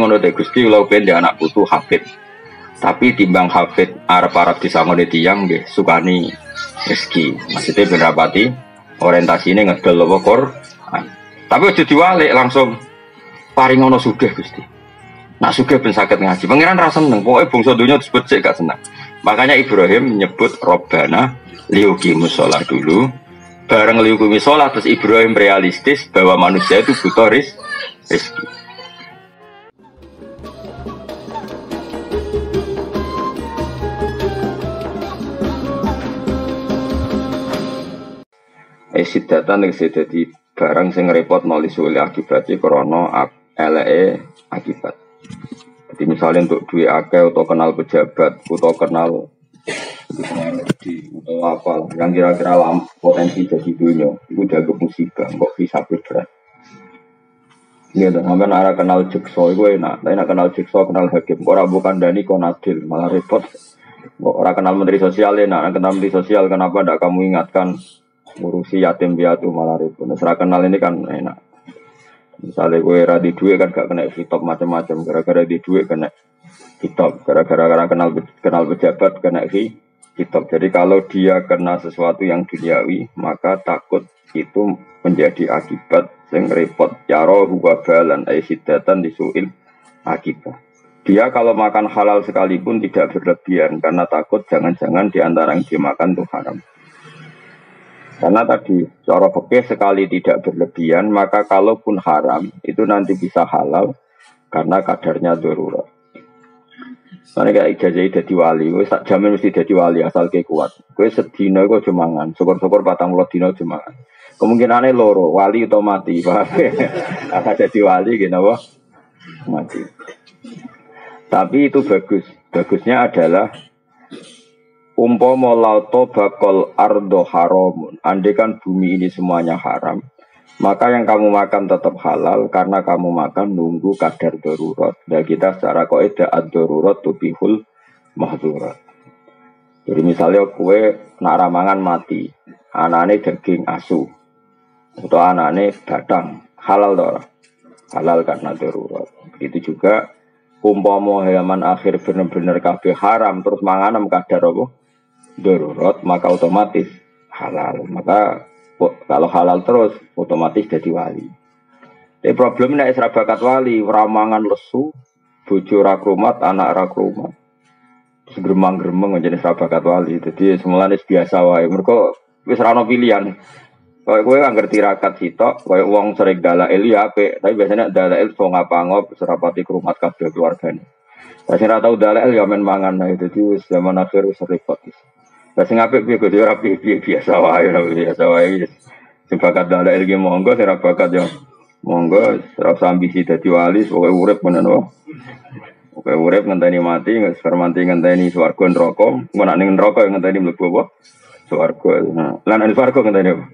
ngono teh Gusti kula pengen anak putu hafid. Tapi timbang hafid arep-arep disangone tiyang nggih sukani rezeki. Maksudnya ben rapati orientasine ngedol apa Quran. Tapi aja diwalik langsung paring ngono sugih Gusti. Nak sugih ben saged ngaji. Pangeran ra seneng, pokoke bangsa donya disebut sik gak seneng. Makanya Ibrahim menyebut Robbana liuqimus shalah dulu. Bareng liuqimus shalah terus Ibrahim realistis bahwa manusia itu butuh rezeki. Sidatan yang dadi barang sing repot nulis oleh akibatnya krana eleke akibat. Jadi misalnya untuk duit akeh atau kenal pejabat atau kenal atau apa yang kira-kira potensi jadi dunia itu jaga musibah kok bisa berat. Iya, sampai arah kenal jekso itu enak. Tapi nak kenal jekso kenal hakim. Orang bukan Dani Konadil malah repot. Orang kenal menteri sosial enak. Kenal menteri sosial kenapa tidak kamu ingatkan ngurusi yatim piatu malah repot. Serah kenal ini kan enak. Misalnya gue radi duit kan gak kena hitop macam-macam. Gara-gara di duit kena hitop. Gara-gara kenal pejabat kena hitop. Jadi kalau dia kena sesuatu yang duniawi, maka takut itu menjadi akibat yang repot. Yaro huwa balan aisyidatan disuil akibat. Dia kalau makan halal sekalipun tidak berlebihan karena takut jangan-jangan diantara yang dimakan itu haram. Karena tadi cara fikih sekali tidak berlebihan, maka kalaupun haram itu nanti bisa halal karena kadarnya darurat. Soalnya kayak ijazah jadi wali, gue tak jamin mesti jadi wali asal ke kuat. Gue sedino gue jemangan, syukur-syukur 40 dino jemangan. Kemungkinannya loro, wali atau mati, akan jadi wali gitu, wah mati. Tapi itu bagus, bagusnya adalah umpama lauto bakal ardo haramun. Andai kan bumi ini semuanya haram, maka yang kamu makan tetap halal karena kamu makan nunggu kadar darurat. Dan kita secara kaidah ad-darurat tubihul mahdurat. Jadi misalnya kue nak ramangan mati, anane daging asu atau anane batang halal toh, halal karena darurat. Begitu juga umpama hewan akhir benar-benar kabeh haram terus manganem kadar apa? Darurat, maka otomatis halal. Maka kalau halal terus otomatis jadi wali. Tapi problemnya isra bakat wali, ramangan lesu, bojo ra krumat, anak ra krumat. Terus gremang-gremeng menjadi isra bakat wali. Jadi semulane biasa wae. Mergo wis ra ono pilihan. Kowe kan ngerti rakat sitok, kowe wong sering dalail ya apik, tapi biasanya dalail so ngapa-ngop serapati krumat kabeh keluargane. Lah sing ra tau dalail ya men mangan ae. Dadi zaman akhir wis repot. Lah sing apik piye kok ora piye biasa wae. Sing bakat dalek iki monggo sing ora bakat yo monggo ora usah ambisi dadi wali pokoke urip ngono. Pokoke urip ngenteni mati, ngermanti ngenteni swarga neraka, engko nek ning neraka ngenteni mlebu apa? Swarga. Lan ning swarga ngenteni apa?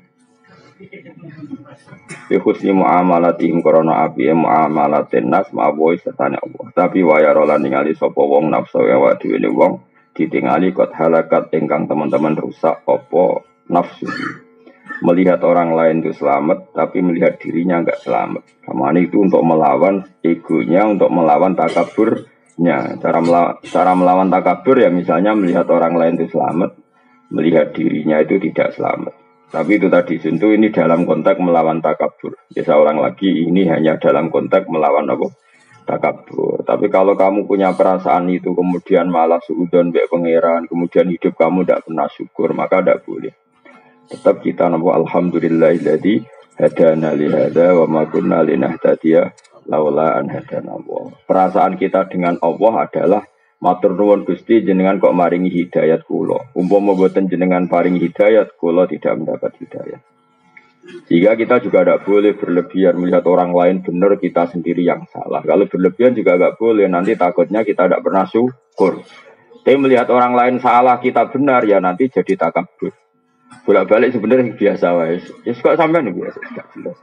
Husni muamalatihim korona api muamalatin nas ma'aboy setane Allah. Tapi wayarolan ningali sapa wong nafsu ya wa dhewe wong ditingali kot halakat ingkang teman-teman rusak opo nafsu. Melihat orang lain itu selamat tapi melihat dirinya enggak selamat. Kamane itu untuk melawan egonya, untuk melawan takaburnya. Cara melawan takabur ya misalnya melihat orang lain itu selamat, melihat dirinya itu tidak selamat. Tapi itu tadi tentu ini dalam konteks melawan takabur. Ya seorang lagi ini hanya dalam konteks melawan apa? Takabur. Tapi kalau kamu punya perasaan itu kemudian malah suudzon mbek pangeran, kemudian hidup kamu tidak pernah syukur, maka tidak boleh. Tetap kita napa alhamdulillahilladzi hadana li hadza wa ma kunna linahtadiya laula an hadana Allah. Perasaan kita dengan Allah adalah matur nuwun Gusti jenengan kok maringi hidayat kula. Umpama mboten jenengan paringi hidayat kula tidak mendapat hidayat. Jika kita juga tidak boleh berlebihan melihat orang lain benar, kita sendiri yang salah. Kalau berlebihan juga tidak boleh, nanti takutnya kita tidak pernah syukur. Tapi melihat orang lain salah, kita benar, ya nanti jadi takabur. Bolak-balik sebenarnya biasa wae. Ya kok sampean biasa, tidak jelas.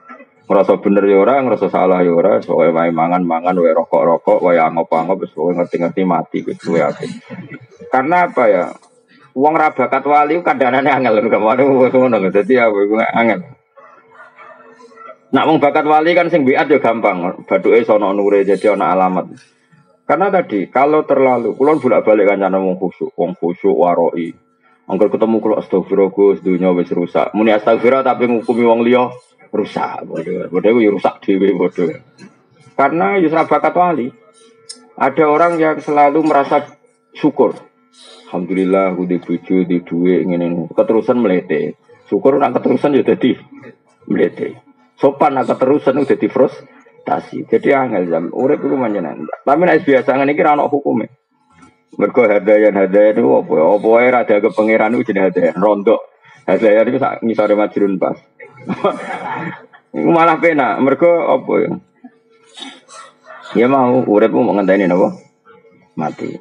Ngerasa bener ya ora, ngerasa salah ya ora, soalnya wae mangan-mangan, wae rokok-rokok, wae angop-angop, wae ngerti-ngerti mati gitu ya. Karena apa ya? Wong ra bakat wali kadang-kadang angel, ngono. Dadi ya angel. Nak wong bakat wali kan sing biat ya gampang. Bathuke sono nure jadi ana alamat. Karena tadi kalau terlalu kulon bolak-balik kancane wong khusyuk waroi. Angger ketemu kula astagfirullah Gus dunya wis rusak. Muni astagfirullah tapi ngukumi wong liya rusak. Bodho ya rusak dhewe bodho. Karena yusra bakat wali. Ada orang yang selalu merasa syukur. Alhamdulillah udah bojo di duit ngene. Keterusan melete. Syukur nak keterusan ya dadi melete. Sopan nak keterusan udah di frustasi. Jadi angel jam urip iku manjenan. Tapi nek biasa ngene iki ra ono hukume. Mergo hadayan itu apa ya? Apa wae ra ada pangeran iku jenenge hadayan rondo. Hadayan iku sak ngisore majrun pas. Iku malah penak. Mergo apa ya? Ya mau urip mau ngenteni napa? Mati.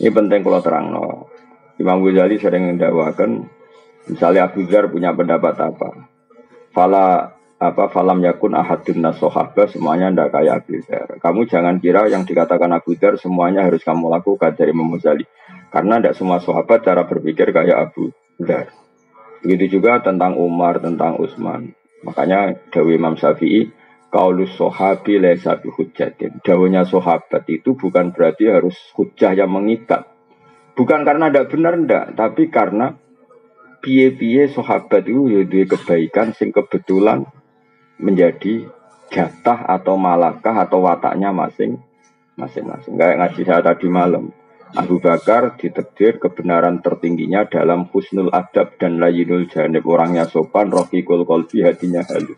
Ini penting kalau terangno. Imam Ghazali sering mendakwakan misalnya Abu Dzar punya pendapat apa? Falam yakun ahadun nasohaba semuanya ndak kayak Abu Dzar. Kamu jangan kira yang dikatakan Abu Dzar semuanya harus kamu lakukan dari Imam Ghazali. Karena tidak semua sahabat cara berpikir kayak Abu Dzar. Begitu juga tentang Umar, tentang Utsman. Makanya dawuh Imam Syafi'i, qaulus sahabi laisa bihujjatin. Dawuhnya sahabat itu bukan berarti harus hujjah yang mengikat. Bukan karena tidak benar ndak, tapi karena piye-piye sahabat itu ya duwe kebaikan sing kebetulan menjadi jatah atau malakah atau wataknya masing-masing. Kayak ngaji saya tadi malam. Abu Bakar ditakdir kebenaran tertingginya dalam husnul adab dan layyinul janib, orangnya sopan, raqiqul qalbi, hatinya halus.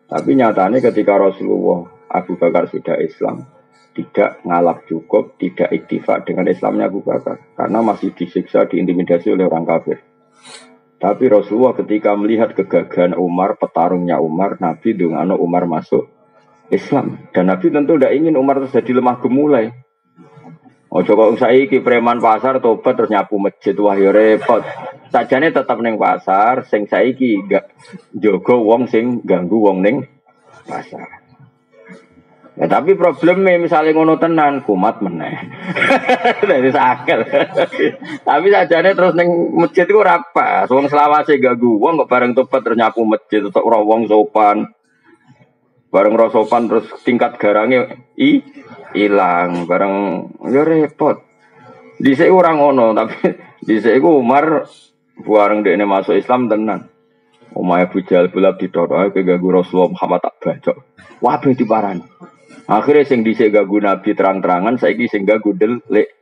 Tapi nyatanya ketika Rasulullah Abu Bakar sudah Islam, tidak ngalap cukup, tidak iktifak dengan Islamnya Abu Bakar, karena masih disiksa, diintimidasi oleh orang kafir. Tapi Rasulullah ketika melihat kegagahan Umar, petarungnya Umar, Nabi dungano Umar masuk Islam. Dan Nabi tentu tidak ingin Umar terjadi lemah gemulai. Ojo kok saiki preman pasar tobat terus nyapu masjid, wah ya repot. Sajane tetap neng pasar, sing saiki gak jogo wong sing ganggu wong neng pasar. Ya, tapi problemnya misalnya ngono tenan kumat meneh. Dari sakit. Tapi sajane terus neng masjid iku ora pas. Wong selawase ganggu wong kok bareng tobat terus nyapu masjid tetep ora wong sopan. Bareng ora sopan terus tingkat garange ilang, bareng ya repot. Dhisik ora ngono, tapi dhisik iku Umar bareng dekne masuk Islam tenan. Omahe Abu Jahal bulak ditotok ke ganggu Rasulullah Muhammad tak bacok. Wabe diparani. Akhirnya sing dhisik ganggu Nabi terang-terangan, saiki sing ganggu delik.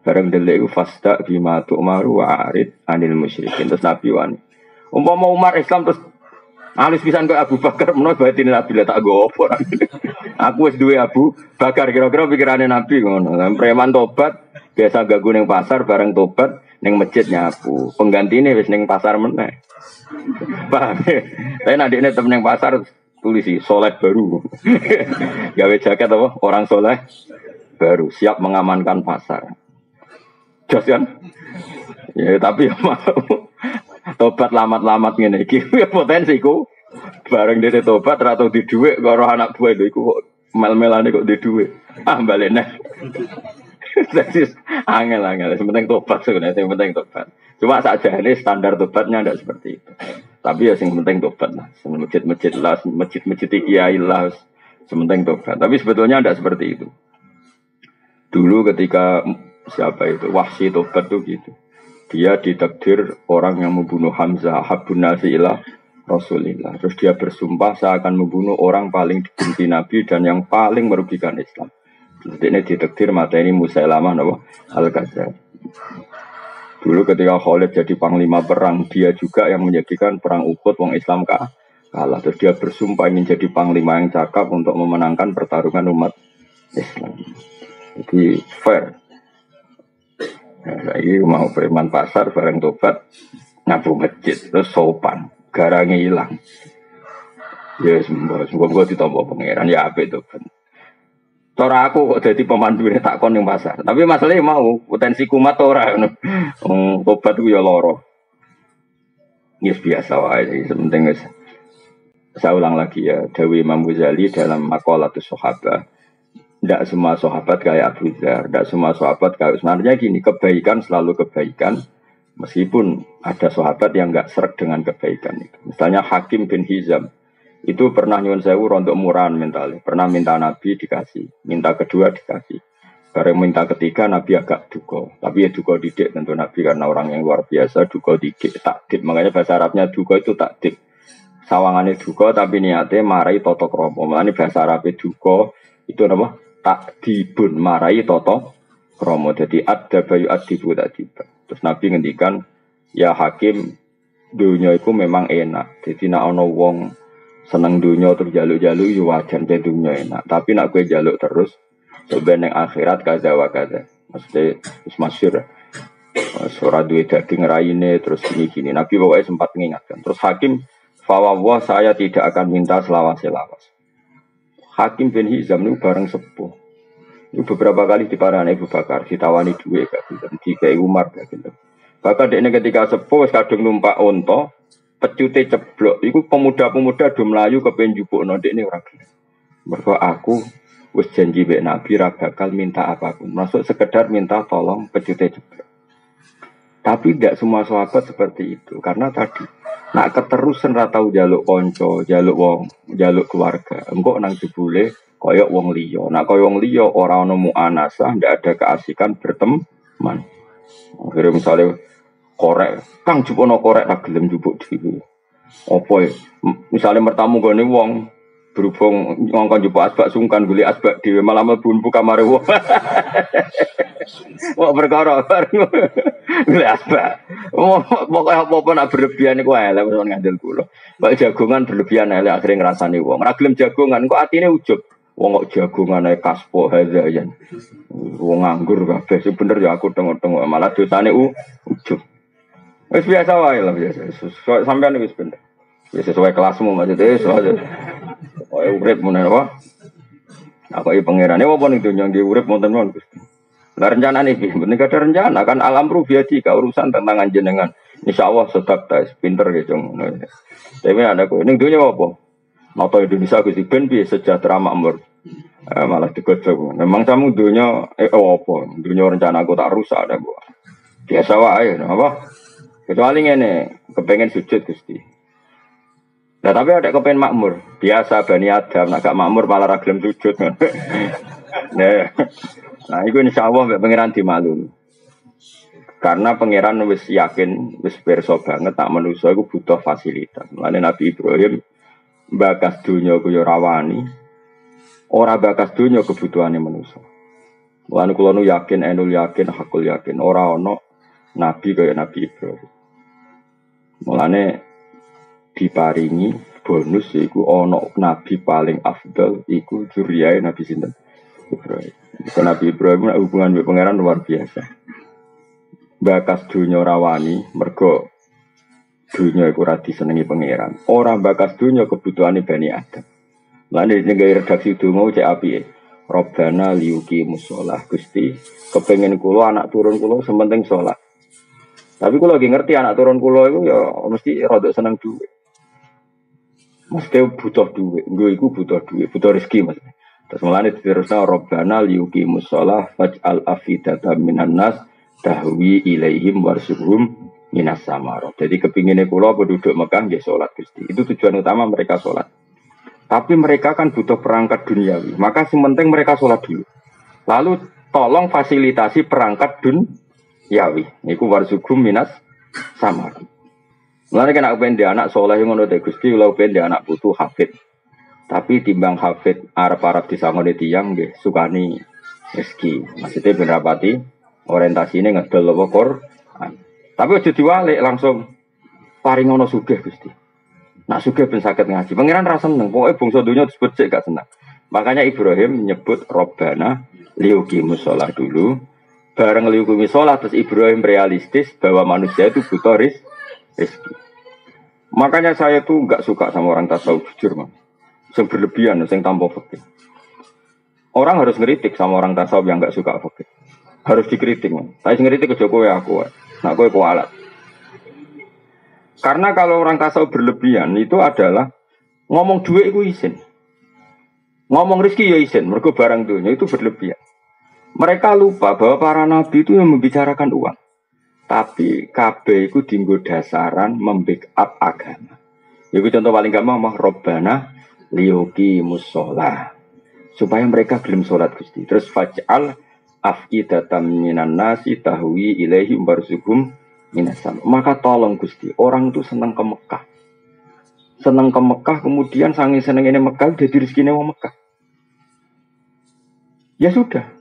Bareng delik iku fasta bima tu'maru wa arid anil musyrikin. Terus Nabi wani. Umpama Umar Islam terus alus pisan kok Abu Bakar menawa batine Nabi lah tak go opo. Aku wis duwe Abu Bakar kira-kira pikirane Nabi ngono. Preman tobat biasa ganggu ning pasar bareng tobat ning masjid nyapu. Penggantine wis ning pasar meneh. Paham. Tapi nek ndekne tem ning pasar tulisi soleh baru. Gawe jaket apa? Orang soleh baru siap mengamankan pasar. Jos kan? Ya tapi mau tobat lamat-lamat ngene iki ya potensiku. Bareng dhewe tobat ra tau di dhuwit karo anak buah lho iku kok mel-melane kok di dhuwit. Ah balik neh. Jadi angel-angel, penting tobat sebenarnya, yang penting tobat. Cuma sajane standar tobatnya tidak seperti itu. Tapi ya yang penting tobat lah. Masjid-masjid lah, masjid-masjid kiai lah, sementing tobat. Tapi sebetulnya tidak seperti itu. Dulu ketika siapa itu Wahsy tobat tuh gitu. Dia ditakdir orang yang membunuh Hamzah, Habun Nasilah Rasulillah. Terus dia bersumpah saya akan membunuh orang paling dibenci Nabi dan yang paling merugikan Islam. Jadi ini ditakdir mata ini Musailamah Al-Kadzdzab. Dulu ketika Khalid jadi panglima perang, dia juga yang menjadikan perang Uhud wong Islam kalah. Terus dia bersumpah ingin jadi panglima yang cakap untuk memenangkan pertarungan umat Islam. Jadi fair. Nah, lagi mau preman pasar bareng tobat nyapu masjid terus sopan, garangnya hilang. Ya semoga ditompo pangeran ya apa itu kan. Tora aku kok jadi pemandu ini takon yang pasar. Tapi masalahnya mau potensi kumat ora. Tobat itu ya loro. Yes biasa wae. Sementing saya ulang lagi ya. Dawi Imam Ghazali dalam Maqalatus Sahabah. Tidak semua sahabat kayak Abu Dzar. Tidak semua sahabat kayak sebenarnya gini. Kebaikan selalu kebaikan. Meskipun ada sahabat yang nggak seret dengan kebaikan itu. Misalnya Hakim bin Hizam. Itu pernah nyuwun sewu rontok murahan mentalnya. Pernah minta Nabi dikasih, minta kedua dikasih. Bareng minta ketiga Nabi agak duka. Tapi ya duka didik tentu Nabi karena orang yang luar biasa duka didik, takdik. Makanya bahasa Arabnya duka itu takdik. Sawangannya duka tapi niatnya marai toto kromo. Makanya bahasa Arabnya duka itu apa? Takdibun marai toto kromo. Jadi ada bayu adibu takdiban. Terus Nabi ngendikan, ya hakim, dunia itu memang enak. Jadi nak ono wong seneng dunia terus jaluk-jaluk ya wajar jadi dunia enak. Tapi nak gue jaluk terus sebenarnya akhirat kaza wa kaza. Maksudnya masyhur. Surah duit daging raine terus gini-gini. Nabi pokoknya sempat mengingatkan. Terus hakim, fawwah saya tidak akan minta selawas-selawas. Hakim bin Hizam itu bareng sepuh. Itu beberapa kali diparani Abu Bakar, ditawani duit gak gitu, tiga Umar gak gitu. Bahkan dia ketika sepuh kadung numpak onto, pecute ceblok. Iku pemuda-pemuda do mlayu kepen njupukno ndekne ora gelem. Mergo aku wis janji mbek Nabi ra bakal minta apapun. Masuk sekedar minta tolong pecute ceblok. Tapi tidak semua sahabat seperti itu karena tadi nak keterusan ra tau njaluk kanca, njaluk wong, njaluk keluarga. Engko nang jebule koyok wong liya. Nak koyok wong liya ora ono muanasah, ndak ada keasikan berteman. Akhirnya misalnya korek, kang jupono korek tak gelem jupuk dhewe. Apa ya? Misalnya mertamu gone wong berhubung ngongkon jupuk asbak sungkan golek asbak dhewe malah mlebu kamare wong. Wong perkara golek asbak. Pokoke apa-apa nak berlebihan iku elek wis ngandel kula. Kok jagongan berlebihan elek akhire ngrasani wong. Ora gelem jagongan kok atine ujug. Wong kok jagongan ae kaspo hazayan. Wong nganggur kabeh sing bener ya aku tengok-tengok malah dosane ujug. Wis biasa wae lah biasa. Sampeyan wis bener. Wis sesuai kelasmu maksudnya soal. Oh urip mun apa? Apa iki pangerane apa ning donya nggih urip wonten mawon Gusti. Lah rencanane iki mboten ada rencana kan alam rubiati ka urusan tentang jenengan. Insyaallah sedap tes pinter ya jong. Tapi ada kok ning donya apa? Nata Indonesia Gusti ben piye sejahtera makmur. Malah digojok. Memang kamu dunia apa? Dunia rencana aku tak rusak ada gua. Biasa wae apa? Kecuali ngene, kepengen sujud Gusti. Nah tapi ada kepengen makmur. Biasa Bani Adam nak gak makmur malah ra gelem sujud. Nah, iku insyaallah mbek pangeran dimaklumi. Karena pangeran wis yakin, wis pirsa banget tak manusa iku butuh fasilitas. Mulane Nabi Ibrahim bakas dunia ku yo rawani. Ora bakas dunia kebutuhane manusia. Mulane kula nu yakin, enul yakin, hakul yakin ora ana nabi kaya Nabi Ibrahim. Mulane diparingi bonus iku ana nabi paling afdal iku juriyae Nabi sinten? Ibrahim. Nabi Ibrahim hubungan mbek pangeran luar biasa. Bakas dunia rawani mergo dunia iku ora disenengi pangeran. Ora bakas dunia kebutuhane Bani Adam. Lan nek redaksi donga cek apike. Robbana liyuki musholah Gusti, kepengen kula anak turun kula sementing salat. Tapi kula lagi ngerti anak turun kula iku ya mesti rada seneng duit. Mesti butuh duit, nggo iku butuh duit, butuh rezeki Mas. Terus mulane diterusna Robbana liyuki musholah faj'al afidatan minan nas tahwi ilaihim warsuhum minas samarah. Jadi kepingine kula penduduk Mekah nggih salat Gusti. Itu tujuan utama mereka salat. Tapi mereka kan butuh perangkat duniawi. Maka yang penting mereka sholat dulu. Lalu tolong fasilitasi perangkat duniawi. Iku warzugum minas samar. Mulane kena kepen dia anak soleh ngono te Gusti, kula kepen dia anak putu hafid. Tapi timbang hafid arep-arep disangone tiyang nggih sukani rezeki. Maksudnya ben rapati orientasine ngedol apa Quran. Tapi aja diwalik langsung paring ngono sugih Gusti. Nak sugih ben saged ngaji. Pangeran ra seneng, pokoke bangsa donya disebut sik gak seneng. Makanya Ibrahim menyebut Robbana liyuqimus shalah dulu. Bareng liyuqimus shalah terus Ibrahim realistis bahwa manusia itu butuh rezeki. Makanya saya tuh enggak suka sama orang tasawuf jujur, Mas. Sing berlebihan, sing tanpa fikih. Orang harus ngeritik sama orang tasawuf yang enggak suka fikih. Harus dikritik, Mas. Saya ngeritik ke Jokowi aku. Nak kowe kualat. Karena kalau orang tasawuf berlebihan itu adalah ngomong duit itu izin. Ngomong rezeki ya izin, mergo barang dunia itu berlebihan. Mereka lupa bahwa para nabi itu yang membicarakan uang. Tapi kabeh itu dienggo dasaran membackup agama. Iku contoh paling gampang mah Robbana liyuki musola supaya mereka gelem sholat Gusti. Terus faj'al afidatan minan nasi tahwi ilaihi warzuqhum minasam. Maka tolong Gusti, orang itu senang ke Mekah. Senang ke Mekah, kemudian saking seneng ini Mekah jadi rezekine wong Mekah. Ya sudah.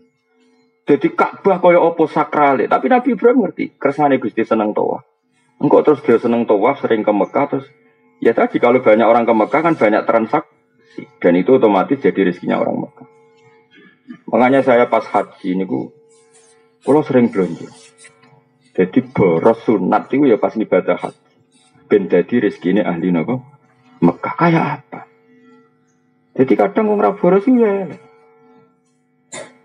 Jadi Ka'bah kaya apa sakrale, tapi Nabi Ibrahim ngerti, kersane Gusti seneng tawaf. Engkau terus dia seneng tawaf, sering ke Mekah terus ya tadi kalau banyak orang ke Mekah kan banyak transaksi dan itu otomatis jadi rezekinya orang Mekah. Makanya saya pas haji ini kalau sering belanja. Jadi boros sunat itu ya pas ibadah haji. Ben dadi rezekine ahli napa? Mekah kayak apa? Jadi kadang wong ra boros ya.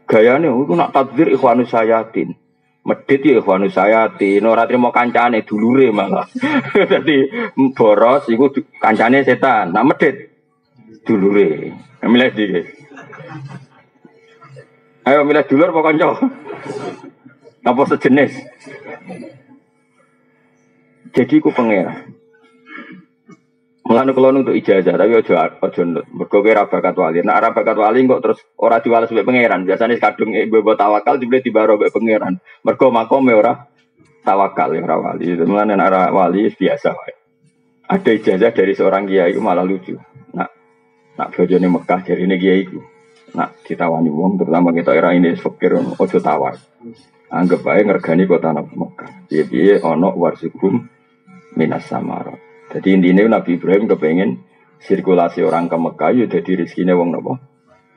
Gayane iku nak takdir ikhwanus sayatin. Medit ya ikhwanus sayatin, ora trimo kancane dulure malah. Dadi boros iku kancane setan. Nak medit dulure. Milih ndi? Ayo milih dulur apa kanca? Apa sejenis? Jadi ku pangeran. Mulane kula untuk ijazah tapi aja nut. Mergo ora bakat wali. Nek ora bakat wali kok terus ora diwales mbek pangeran. Biasane kadung mbok tawakal dibeli dibaro mbek pangeran. Mergo makome ora tawakal ya ora wali. Mulane nek ora wali biasa wae. Ada ijazah dari seorang kiai itu malah lucu. Nak bojone Mekah jarine kiai iku. Nak ditawani wong terutama kita era ini fakir ojo tawar. Anggap bae ngergani kota Mekah. Piye-piye ana warzuqhum minas samarat. Jadi intinya Nabi Ibrahim kepengen sirkulasi orang ke Mekah ya jadi rezekine wong napa?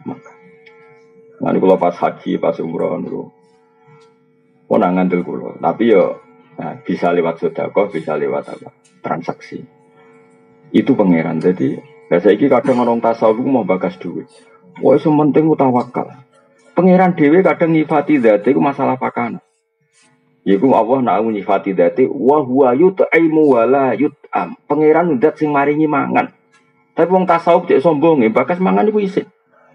Mekah. Nanti kalau pas haji, pas umroh niku ora ngandel kula. Tapi yo bisa lewat sedekah, bisa lewat apa? Transaksi. Itu pangeran. Jadi saiki kadang orang tasawuf mau bagas duit. Wah, sementing tawakal. Pangeran dhewe kadang nyifati zate iku masalah pakana. Iku Allah nak nyifati dzate wa huwa yut'imu wa la yut'am. Pangeran zat sing maringi mangan. Tapi wong tasawuf cek sombong bakas mangan iku isin.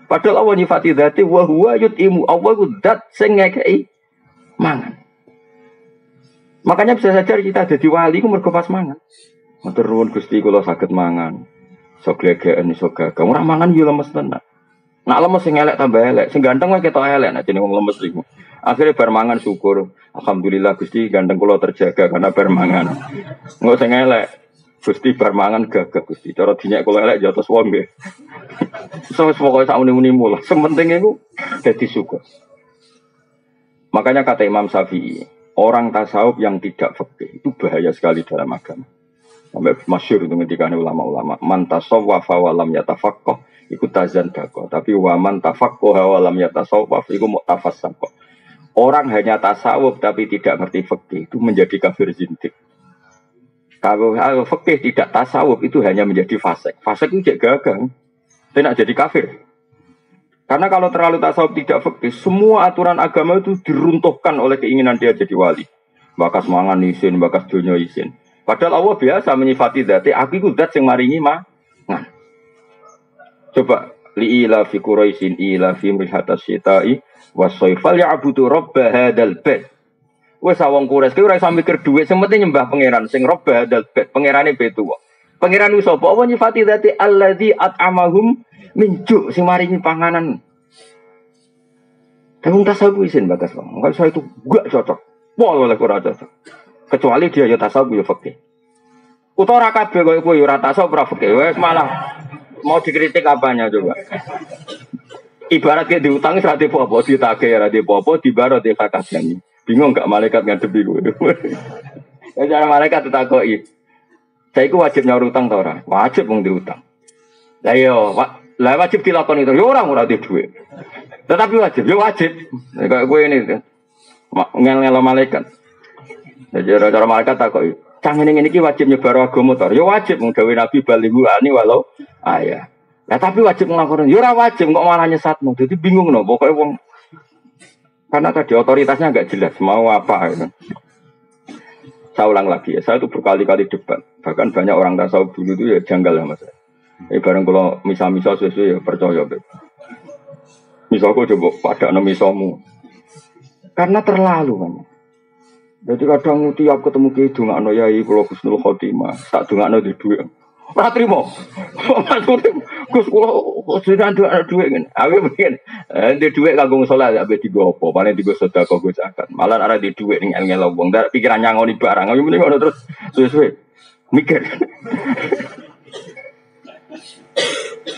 Padahal Allah nyifati dzate wa huwa yut'imu. Allah iku zat sing ngekeki mangan. Makanya bisa saja kita jadi wali ku mergo pas mangan. Matur nuwun Gusti kula saged mangan. Sok glegeken iso gagah. Ora mangan yo lemes tenan. Nak lemes sing elek tambah elek, sing ganteng wae ketok elek nek jeneng wong lemes iku. Akhirnya bar mangan syukur. Alhamdulillah Gusti ganteng kula terjaga karena bar mangan. Engko sing elek Gusti bar mangan gagah Gusti. Cara dinyek kula elek jotos wong nggih. Pokoke sak muni-munimu lah. Sementing iku dadi syukur. Makanya kata Imam Syafi'i, orang tasawuf yang tidak fikih itu bahaya sekali dalam agama. Sampai masyhur itu ngendikane ulama-ulama, man tasawwafa wa lam yatafaqqah iku tazan dako, tapi waman tafaqqaha wa lam yatasawwaf iku mu'tafassaqah. Orang hanya tasawuf tapi tidak ngerti fikih itu menjadi kafir zindik. Kalau fikih tidak tasawuf itu hanya menjadi fasik. Fasik itu cek gagang. Tidak jadi kafir. Karena kalau terlalu tasawuf tidak fikih, semua aturan agama itu diruntuhkan oleh keinginan dia jadi wali. Bakas mangan isin, bakas dunya isin. Padahal Allah biasa menyifati dzati, aku iku zat sing maringi mangan. Coba li'ila fi Quraisyin ila fi mrihatas syita'i wasoifal ya'budu rabb hadzal bait. Wes wong Quraisy ki ora iso mikir dhuwit, sing penting nyembah pangeran sing rabb hadzal bait. Pangerane betu kok. Pangeran ku sapa? Apa nyifati dzati allazi at'amahum min ju' sing maringi panganan. Tapi tasawuf isin bagas Bang. Enggak saya itu gak cocok. Pol oleh ora cocok. Kecuali dia ya tasawuf ya fikih. Utawa kabeh koyo kowe ora tasawuf ora fikih. Wes malah mau dikritik apanya coba? Ibarat kayak diutang ora di apa-apa, ditagih ora di apa-apa, dibaro di kakasane. Bingung gak malaikat ngadepi kowe. Ya cara malaikat ditakoki. Saiki wajib nyaur utang ta ora? Wajib wong diutang. Lah yo, wajib dilakoni itu. Yo ora di dhuwit. Tetapi wajib, yo wajib. Kayak kowe ini ngel-ngelo malaikat. Jadi cara malaikat takoki. Cang ngene iki wajib nyebar agama to. Ya wajib mung gawe nabi baliguani walau ayah. Lah tapi wajib nglakoni. Ya ora wajib kok malah nyesatno. Jadi bingung no pokoke wong. Karena tadi otoritasnya enggak jelas mau apa gitu. Saya ulang lagi ya, saya itu berkali-kali debat. Bahkan banyak orang tasawuf dulu itu ya janggal sama saya. Bareng kalau misal-misal sesuai ya percaya. Misal kok coba pada misalmu. Karena terlalu kan. Jadi kadang tiap ketemu ki dongakno yai kula husnul khotimah, tak dongakno di dhuwit. Ora trimo. Maksudnya Gus kula sudah ada duit kan. Aku mungkin di duit kanggo salat ape digo apa, paling digo sedekah go zakat. Malah ora di duit ning ngel wong, ndak pikiran nyangoni barang. Aku mending ngono terus suwe-suwe mikir.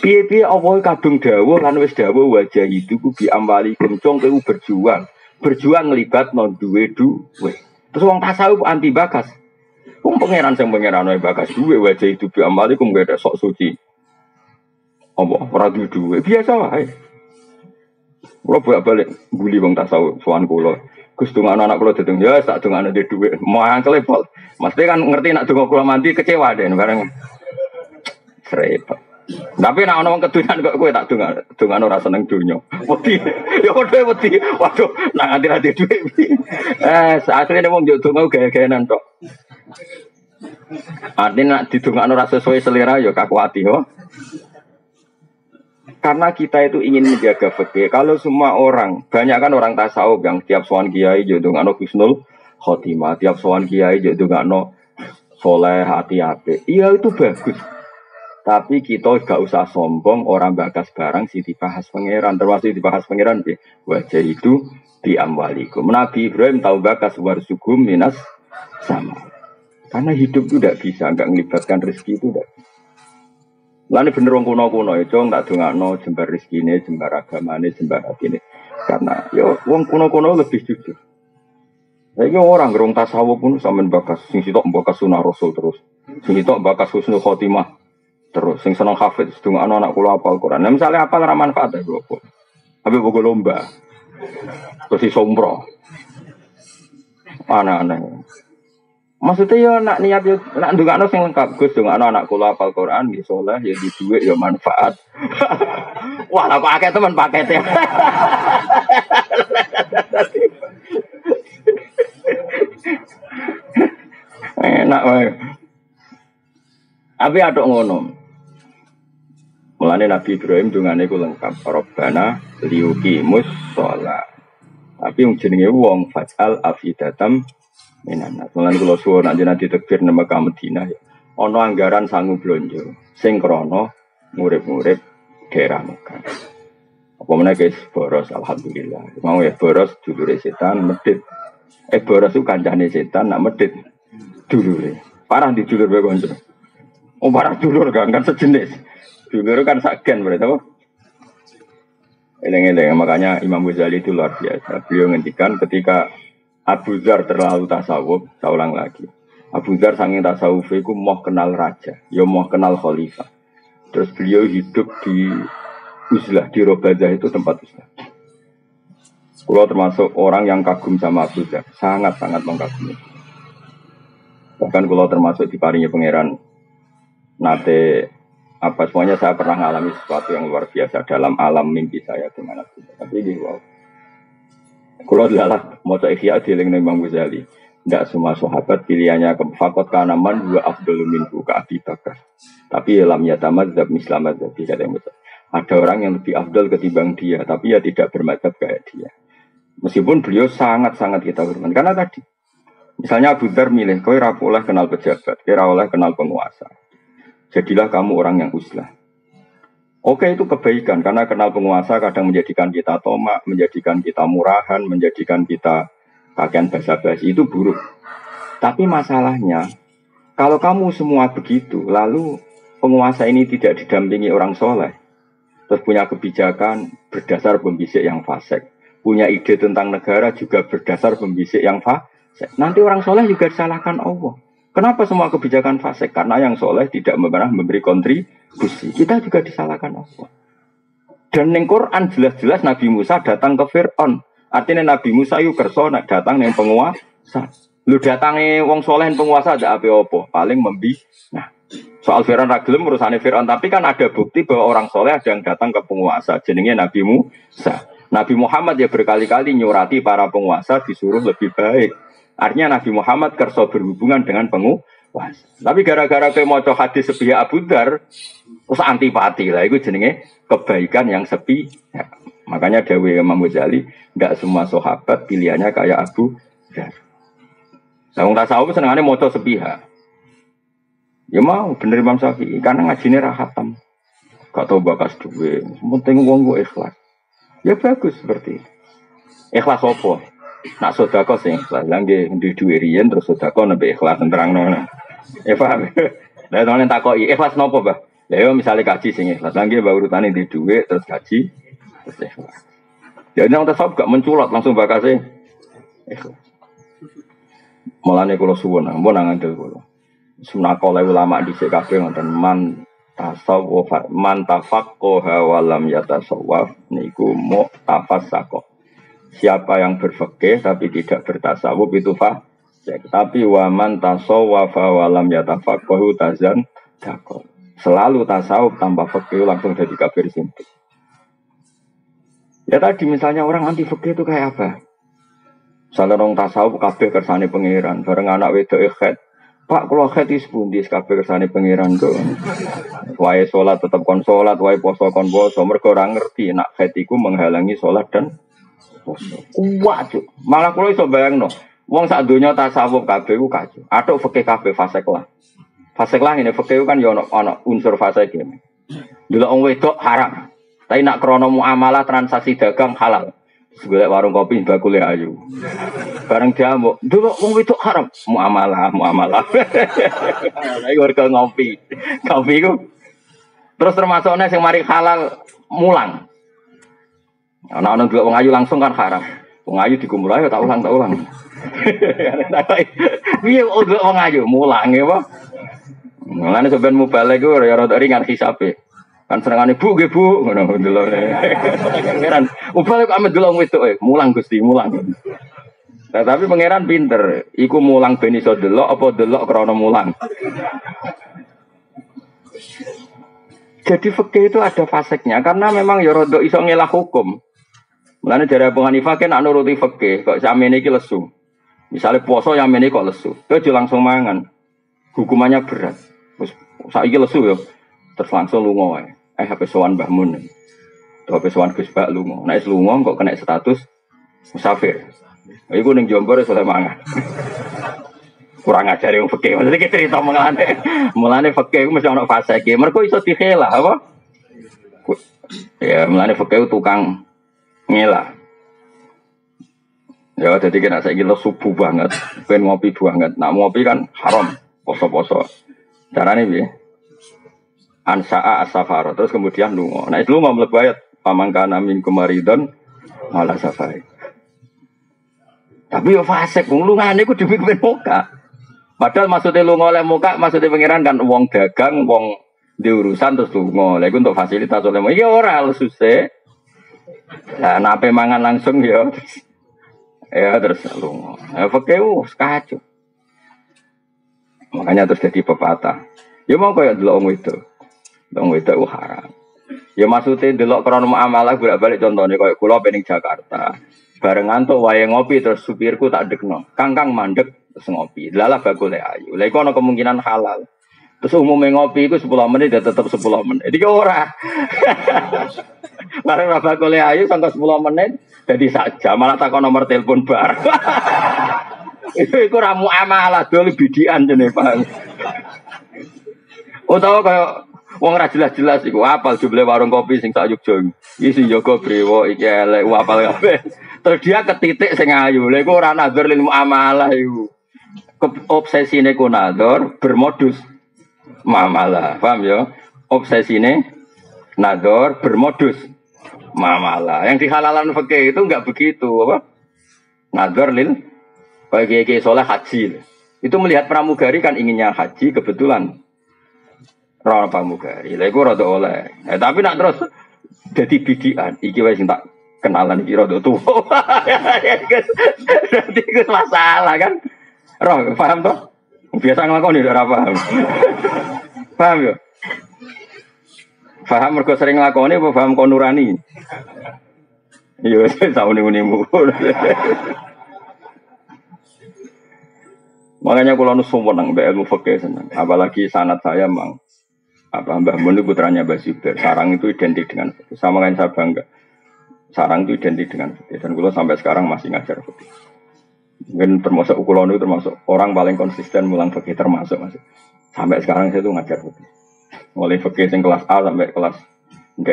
Piye-piye apa kadung dawuh lan wis dawuh wajah itu ku bi amwali kencong ku berjuang. Berjuang nglibatno duwe duwe. Terus wong tasawuf anti bakas. Wong pangeran sing pangeran wae bakas duwe wajah itu bi amwali ku gak ada sok suci. Apa ora duwe biasa wae. Kula bolak-balik guli wong tasawuf sowan kula. Gus dongano anak kula dedeng ya tak dongano ndek dhuwit. Mangkel pol. Mesti kan ngerti nek donga kula mandi kecewa den bareng. Repot. Tapi nek ana wong kedunan kok kowe tak dongano ora seneng donya. Wedi. Ya padha wedi. Waduh, nang nganti ra dhuwit. Asline wong yo donga gaya-gayanan tok. Artinya nek didongakno ora sesuai selera ya kakuati ho. Karena kita itu ingin menjaga fikih. Kalau semua orang, banyak kan orang tasawuf yang tiap sowan kiai yo ndongakno husnul khotimah, tiap sowan kiai yo ndongakno soleh hati apik. Iya itu bagus. Tapi kita gak usah sombong orang bakas barang sing dibahas pangeran, termasuk dibahas pangeran nggih. Wajah itu di amwalikum. Nabi Ibrahim tahu bakas warsugum minas sama. Karena hidup itu tidak bisa, enggak melibatkan rezeki itu tidak. Lalu bener wong kuno-kuno ya, cong tak dongakno jembar rezekine, jembar agamane, jembar atine. Karena ya wong kuno-kuno lebih jujur. Saiki orang gerung tasawuf pun sampean bakas sing sitok bakas sunah rasul terus. Sing sitok bakas husnul khotimah terus. Sing seneng hafid dongakno anak kula hafal Quran. Nah, misalnya apa ora manfaat ya kok. Habis bogo lomba. Terus sombro. Aneh-aneh. Maksudnya ya nak niat yo nak ndongakno sing lengkap Gus ndongakno anak kula hafal Quran nggih saleh ya di dhuwit ya manfaat. Wah, lah kok akeh temen pakete. Enak wae. Abi aduk ngono. Mulane Nabi Ibrahim dungane ku lengkap. Rabbana liyuqimus shalah. Tapi yang jenenge wong fajal afidatam menan. Mulane kula suwun nanti tekbir nang Mekah Madinah ya. Ana anggaran sangu blonjo sing krana ngurip-ngurip daerah Mekah. Apa meneh guys boros alhamdulillah. Mau ya boros dulure setan medhit. Boros ku kancane setan nak medhit dulure. Parah di dulur wae kanca. Oh parah dulur kan sejenis. Dulur kan sagen berarti apa? Eleng-eleng makanya Imam Ghazali itu luar biasa. Beliau ngendikan ketika Abu Dzar terlalu tasawuf, saya ulang lagi. Abu Dzar saking tasawuf itu mau kenal raja, ya mau kenal khalifah. Terus beliau hidup di Uzlah, di Robazah itu tempat Uzlah. Kalau termasuk orang yang kagum sama Abu Dzar, sangat-sangat mengagumi. Bahkan kalau termasuk diparingi pangeran, nate apa semuanya saya pernah mengalami sesuatu yang luar biasa dalam alam mimpi saya dengan Abu Dzar. Tapi ini wow. Kalau adalah moto ikhya dieling Imam Ghazali, tidak semua sahabat pilihannya ke fakot kanaman dua afdal minhu ke Abi Bakar. Tapi lam yatamadzab mislamadzab kata yang betul. Ada orang yang lebih afdal ketimbang dia, tapi ya tidak bermadzhab kayak dia. Meskipun beliau sangat-sangat kita hormat. Karena tadi, misalnya Abu Dzar milih, kau ora oleh kenal pejabat, kau ora oleh kenal penguasa. Jadilah kamu orang yang uzlah. Oke itu kebaikan karena kenal penguasa kadang menjadikan kita tomak, menjadikan kita murahan, menjadikan kita pakaian basa-basi itu buruk. Tapi masalahnya kalau kamu semua begitu, lalu penguasa ini tidak didampingi orang soleh, terus punya kebijakan berdasar pembisik yang fasik, punya ide tentang negara juga berdasar pembisik yang fasik. Nanti orang soleh juga disalahkan Allah. Kenapa semua kebijakan fasik? Karena yang soleh tidak pernah memberi kontribusi. Kita juga disalahkan Allah. Dan di Quran jelas-jelas Nabi Musa datang ke Fir'aun. Artinya Nabi Musa yuk kerso datang yang penguasa. Lu datangi wong soleh penguasa ada apa-apa. Paling nah, soal Fir'aun ragilem urusannya Fir'aun. Tapi kan ada bukti bahwa orang soleh ada yang datang ke penguasa. Jenenge Nabi Musa. Nabi Muhammad ya berkali-kali nyurati para penguasa disuruh lebih baik. Artinya Nabi Muhammad kerso berhubungan dengan penguasa. Tapi gara-gara ke moco hadis sepihak Abu Dzar, terus antipati lah. Itu jenenge kebaikan yang sepi. Ya. Makanya Dawi Imam Ghazali, tidak semua sahabat pilihannya kayak Abu Dzar. Nah, tasawuf senengannya moco sepihak. Ya mau bener Imam Syafi'i karena ngajine ra khatam. Gak tau bakas duwe, penting wong ku ikhlas. Ya bagus seperti itu. Ikhlas apa? Nak sedekah sing ikhlas. Lah nggih ndi duwe riyen terus sedekah nembe ikhlas terangno. Ya paham. Lah tenan takoki ikhlas napa, Mbah? Lah yo misale kaji sing ikhlas. Lah nggih mbah urutane ndi duwe terus kaji terus ikhlas. Ya nang tasawuf gak menculot langsung bakase ikhlas. Mulane kula suwun, ampun ngandel kula. Sunakole ulama dhisik kabeh ngoten man tasawuf man tafaqqaha wa lam yatasawwaf niku mu'tafasaqah. Siapa yang berfikih tapi tidak bertasawuf itu fasik. Tapi wa man tasawwafa wa lam yatafaqqahu tazan dakol. Selalu tasawuf tanpa fikih langsung jadi kafir simpel. Ya tadi misalnya orang anti fikih itu kayak apa? Misalnya orang tasawuf kabeh kersane pangeran, bareng anak wedok khed. Pak kalau khed is pundi kabeh kersane pangeran kok. Wae salat tetep kon salat, wae poso kon poso. Mergo ora ngerti nek khed iku menghalangi salat dan poso. Kuat cuk. Malah kula iso bayangno, wong sak donya tasawuf kabeh ku kacau. Atuk fikih kabeh fasik lah. Fasik lah ngene fikih kan ya ana unsur fasik iki. Delok wong wedok haram. Tapi nak krono muamalah transaksi dagang halal. Golek warung kopi bakule ayu. Bareng diamuk, dulu wong wedok haram, muamalah. Ayo warga ngopi. Kopi ku. Terus termasuknya sing mari halal mulang. Ana dulu wong ayu langsung kan haram. Wong ayu dikumpul ayo tak ulang. Piye dulu wong ayu mulang ya apa? Mulane sampean mubalek ku ya rada ringan hisabe. Kan senengane bu nggih bu ngono delok. Pangeran, ubal kok amet delok wedok mulang Gusti, mulang. Nah, tapi pangeran pinter, iku mulang ben iso delok apa delok krana mulang. Jadi fikih itu ada faseknya karena memang ya rada iso ngelah hukum. Mulane jare Abu Hanifah kan nuruti fikih, kok samene iki lesu. Misale puasa samene kok lesu, aja langsung mangan. Hukumannya berat. Wis saiki lesu ya. Terus langsung lunga wae. HP sowan Mbah Mun. HP sowan Gus Bak lunga. Nek lunga kok kena status musafir. Iku ning Jombor iso mangan. Kurang ajar yang fikih. Maksudnya kita cerita mulane fikih iku mesti ana fase iki. Mergo iso dikhelah apa? Ya mulane fikih tukang ngelah. Ya jadi kena saiki subuh banget, ben ngopi banget. Nak ngopi kan haram, poso-poso. Carane piye? Ansa'a as-safar, terus kemudian lunga. Nah, lunga mlebu ayat pamangkana min kumaridon malah safari. Tapi yo fasik wong lungane iku demi kepen muka. Padahal maksudnya lunga oleh muka, maksudnya pangeran kan wong dagang, wong diurusan terus lunga. Lha iku untuk fasilitas oleh muka. Iya ora susah. Lah nape mangan langsung yo. Ya terus lunga. Ya fakeu kacau. Makanya terus jadi pepatah. Ya mau koyo delok wong itu. Dong itu haram. Ya maksudnya delok krono muamalah bolak-balik contohnya kayak kula pening Jakarta. Bareng ngantuk wae ngopi terus supirku tak dekno. Kang mandek terus ngopi. Lalah bakule ayu. Lah iku ana kemungkinan halal. Terus umumnya ngopi iku 10 menit ya tetep 10 menit. Iki ora. Bareng bakule ayu sampai 10 menit jadi saja malah takon nomor telepon bar. Iku ra muamalah dol bidian jenenge Pak. Utawa kayak wong ra jelas-jelas iku apal jumlah warung kopi sing sak Yogya. Iki sing jaga brewo iki elek apal kabeh. Terus dia ketitik sing ayu. Lha iku ora nazar lil muamalah iku. Obsesine ku nazar bermodus muamalah. Paham ya? Obsesine nazar bermodus muamalah. Yang dihalalan fikih itu enggak begitu, apa? Nazar lil bagi soleh haji. Itu melihat pramugari kan inginnya haji kebetulan. Rana pramugari, lha iku rada oleh. Tapi nak terus dadi bidian, iki wae sing tak kenalan iki rada tuwa. Dadi iku masalah kan. Roh, paham toh? Biasa nglakoni ora paham. Paham ya? Paham mergo sering nglakoni apa paham kon nurani? Iya, sauni-unimu. Makanya kalau nusu menang, ilmu fikih senang. Apalagi sanad saya mang. Mbah Mun itu putranya Mbah Zubair. Sarang itu identik dengan fikih. Sama kan saya bangga. Sarang itu identik dengan fikih. Dan kalau sampai sekarang masih ngajar fikih. Mungkin termasuk kulon itu termasuk orang paling konsisten mulang fikih termasuk masih. Sampai sekarang saya tuh ngajar fikih. Mulai fikih yang kelas A sampai kelas D.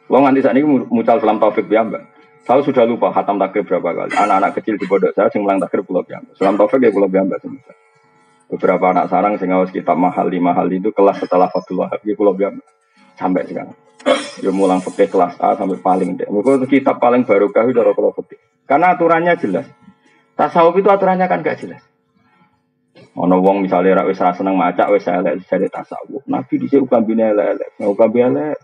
Lo nganti saat ini mucal Salam Taufik Mbak. Saya sudah lupa khatam takrib berapa kali. Anak-anak kecil di pondok saya sing mulang takrib pulau Mbak. Salam Taufik ya pulau Mbak semua. Beberapa anak sarang sing ngawas kitab mahal itu kelas setelah Fathul Wahab ya pulau Mbak. Sampai sekarang. Ya mulang fikih kelas A sampai paling D. Mungkin kitab paling barokah itu dari pulau fikih. Karena aturannya jelas. Tasawuf itu aturannya kan gak jelas. Ono wong misalnya wis ra seneng maca wis elek jare tasawuf. Nabi dhisik ukambine elek, ukambe elek.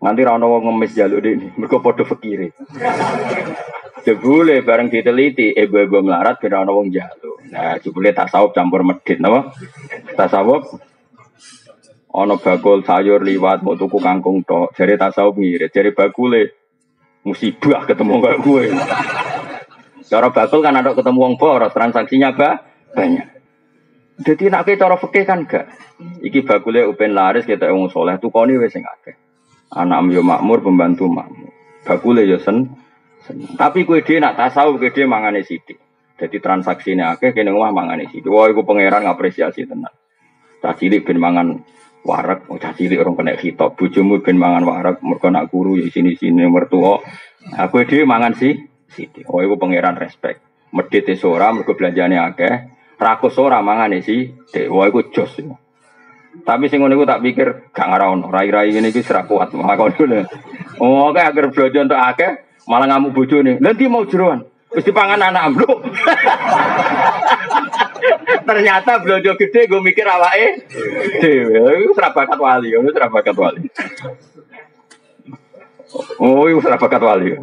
Nganti ra ono wong ngemis jaluk dene, mergo padha fikire. Jebule bareng diteliti ibu-ibu melarat ben ono wong jaluk. Nah, jebule tasawuf campur medhit napa? Tasawuf ono bakul sayur liwat mau tuku kangkung tok, jare tasawuf mirip, jare bakule musibah ketemu kaya kowe. Cara bakul kan ada ketemu wong boros, transaksinya banyak. Jadi nak cara fikih kan gak. Iki bakule upen laris kita wong soleh tukoni wis sing akeh. Anak yo makmur, pembantu makmur. Bakule yo sen. Tapi kowe dhewe nak tasawuf kowe dhewe mangane sithik. Jadi transaksine akeh kene omah mangane sithik. Wah iku pangeran ngapresiasi tenan. Cah cilik ben mangan wareg, cah cilik orang kena khitab. Bojomu ben mangan wareg mergo nak guru ya sini-sini mertua. Aku dhewe mangan sithik. Oh iku pangeran respect. Medhit ora mergo belanjane akeh. Rakus ora mangane sithik. Wah iku jos. Tapi sing ngono iku tak pikir gak ngarono. Rai-rai ngene iki serak kuat makone. Oh kae agar belanja entuk akeh malah ngamuk bojone. Lha ndi mau jeroan? Wis dipangan anak ambruk. Ternyata belanja gede gue mikir awake dhewe. Iku serabakat wali, ngono serabakat wali. Oh, iku serabakat wali.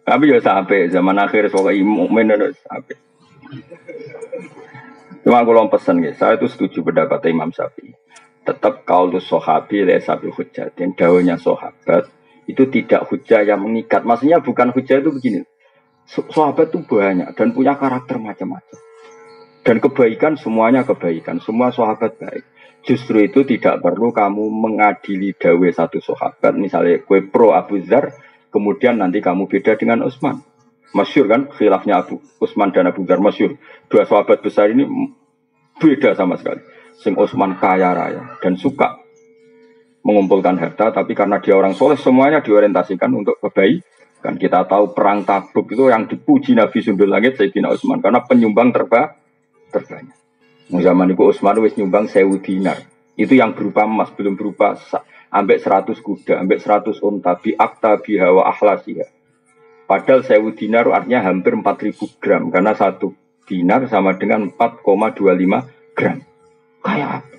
Tapi ya sampai zaman akhir sebagai mukmin itu sampai. Cuma aku long pesan guys, saya itu setuju pendapat Imam Syafi'i. Tetap qaulus sahabi laysa bi hujjatin, dawuhnya sahabat itu tidak hujjah yang mengikat. Maksudnya bukan hujjah itu begini. Sahabat itu banyak dan punya karakter macam-macam. Dan kebaikan semuanya kebaikan, semua sahabat baik. Justru itu tidak perlu kamu mengadili dawe satu sahabat. Misalnya kue pro Abu Dzar, kemudian nanti kamu beda dengan Utsman. Masyhur kan khilafnya Abu Utsman dan Abu Dzar masyhur. Dua sahabat besar ini beda sama sekali. Sing Utsman kaya raya dan suka mengumpulkan harta, tapi karena dia orang soleh semuanya diorientasikan untuk kebaikan. Kita tahu perang Tabuk itu yang dipuji Nabi Sundul Langit Sayyidina Utsman karena penyumbang terbanyak. Zaman itu Utsman wis nyumbang 1000 dinar. Itu yang berupa emas, belum berupa ambek 100 kuda, ambek 100 unta, bi akta biha wa ahlasiha. Padahal 1000 dinar artinya hampir 4000 gram karena 1 dinar sama dengan 4,25 gram. Kayak apa?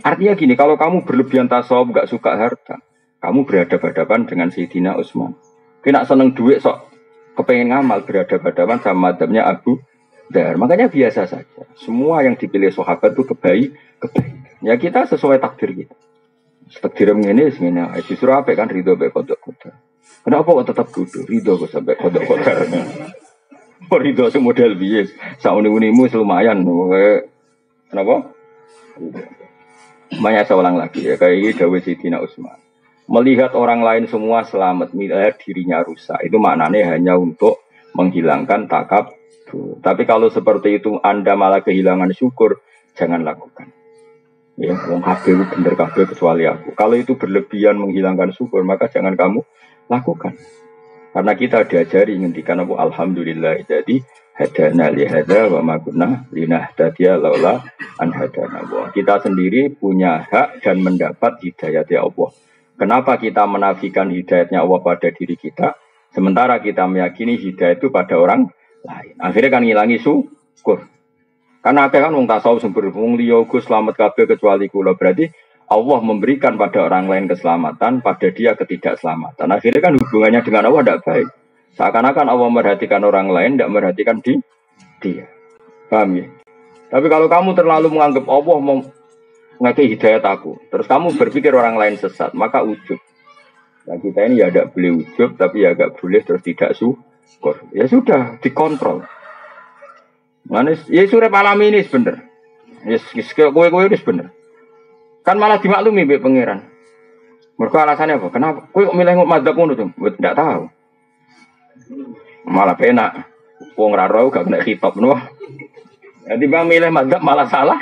Artinya gini, kalau kamu berlebihan tasawuf gak suka harta, kamu berhadapan-hadapan dengan Sayyidina Utsman. Kena seneng duit sok kepengen ngamal berhadapan-hadapan sama madhabnya Abu Dzar. Makanya biasa saja. Semua yang dipilih sahabat itu kebaikan. Ya kita sesuai takdir kita. Takdir ini sebenarnya justru apa kan ridho be kodok kodok. Kenapa kok tetap kudu ridho kok sampai kodok kodok? Ridho semodel bias. Sauni-unimu lumayan. Kenapa? Banyak saya ulang lagi ya kayak ini Dawud Sayyidina Utsman. Melihat orang lain semua selamat, melihat dirinya rusak. Itu maknanya hanya untuk menghilangkan takab. Tapi kalau seperti itu Anda malah kehilangan syukur, jangan lakukan. Ya, wong kabeh bener kabeh kecuali aku. Kalau itu berlebihan menghilangkan syukur, maka jangan kamu lakukan. Karena kita diajari ngendikan apa alhamdulillah. Jadi hadana li hadza wa ma kunna linahtadiya laula an hadana Allah. Kita sendiri punya hak dan mendapat hidayah dari Allah. Kenapa kita menafikan hidayatnya Allah pada diri kita, sementara kita meyakini hidayah itu pada orang lain. Akhirnya kan ngilangi syukur. Karena akhirnya kan wong tasawuf sumber wong liya Gus selamat kabeh kecuali kula. Berarti Allah memberikan pada orang lain keselamatan, pada dia ketidakselamatan. Akhirnya kan hubungannya dengan Allah tidak baik. Seakan-akan Allah merhatikan orang lain, tidak merhatikan dia. Paham ya? Tapi kalau kamu terlalu menganggap Allah mau ngasih hidayat aku, terus kamu berpikir orang lain sesat, maka ujub. Nah kita ini ya tidak boleh ujub, tapi ya agak boleh terus tidak syukur. Ya sudah, dikontrol. Manis, ya surep alami ini bener. Ya kowe ini bener. Kan malah dimaklumi mbek pangeran. Mergo alasannya apa? Kenapa? Kowe kok milih madzhab ngono to? Ndak tahu. Malah penak. Wong ra ro gak kena khitab no. Jadi bang milih madzhab malah salah.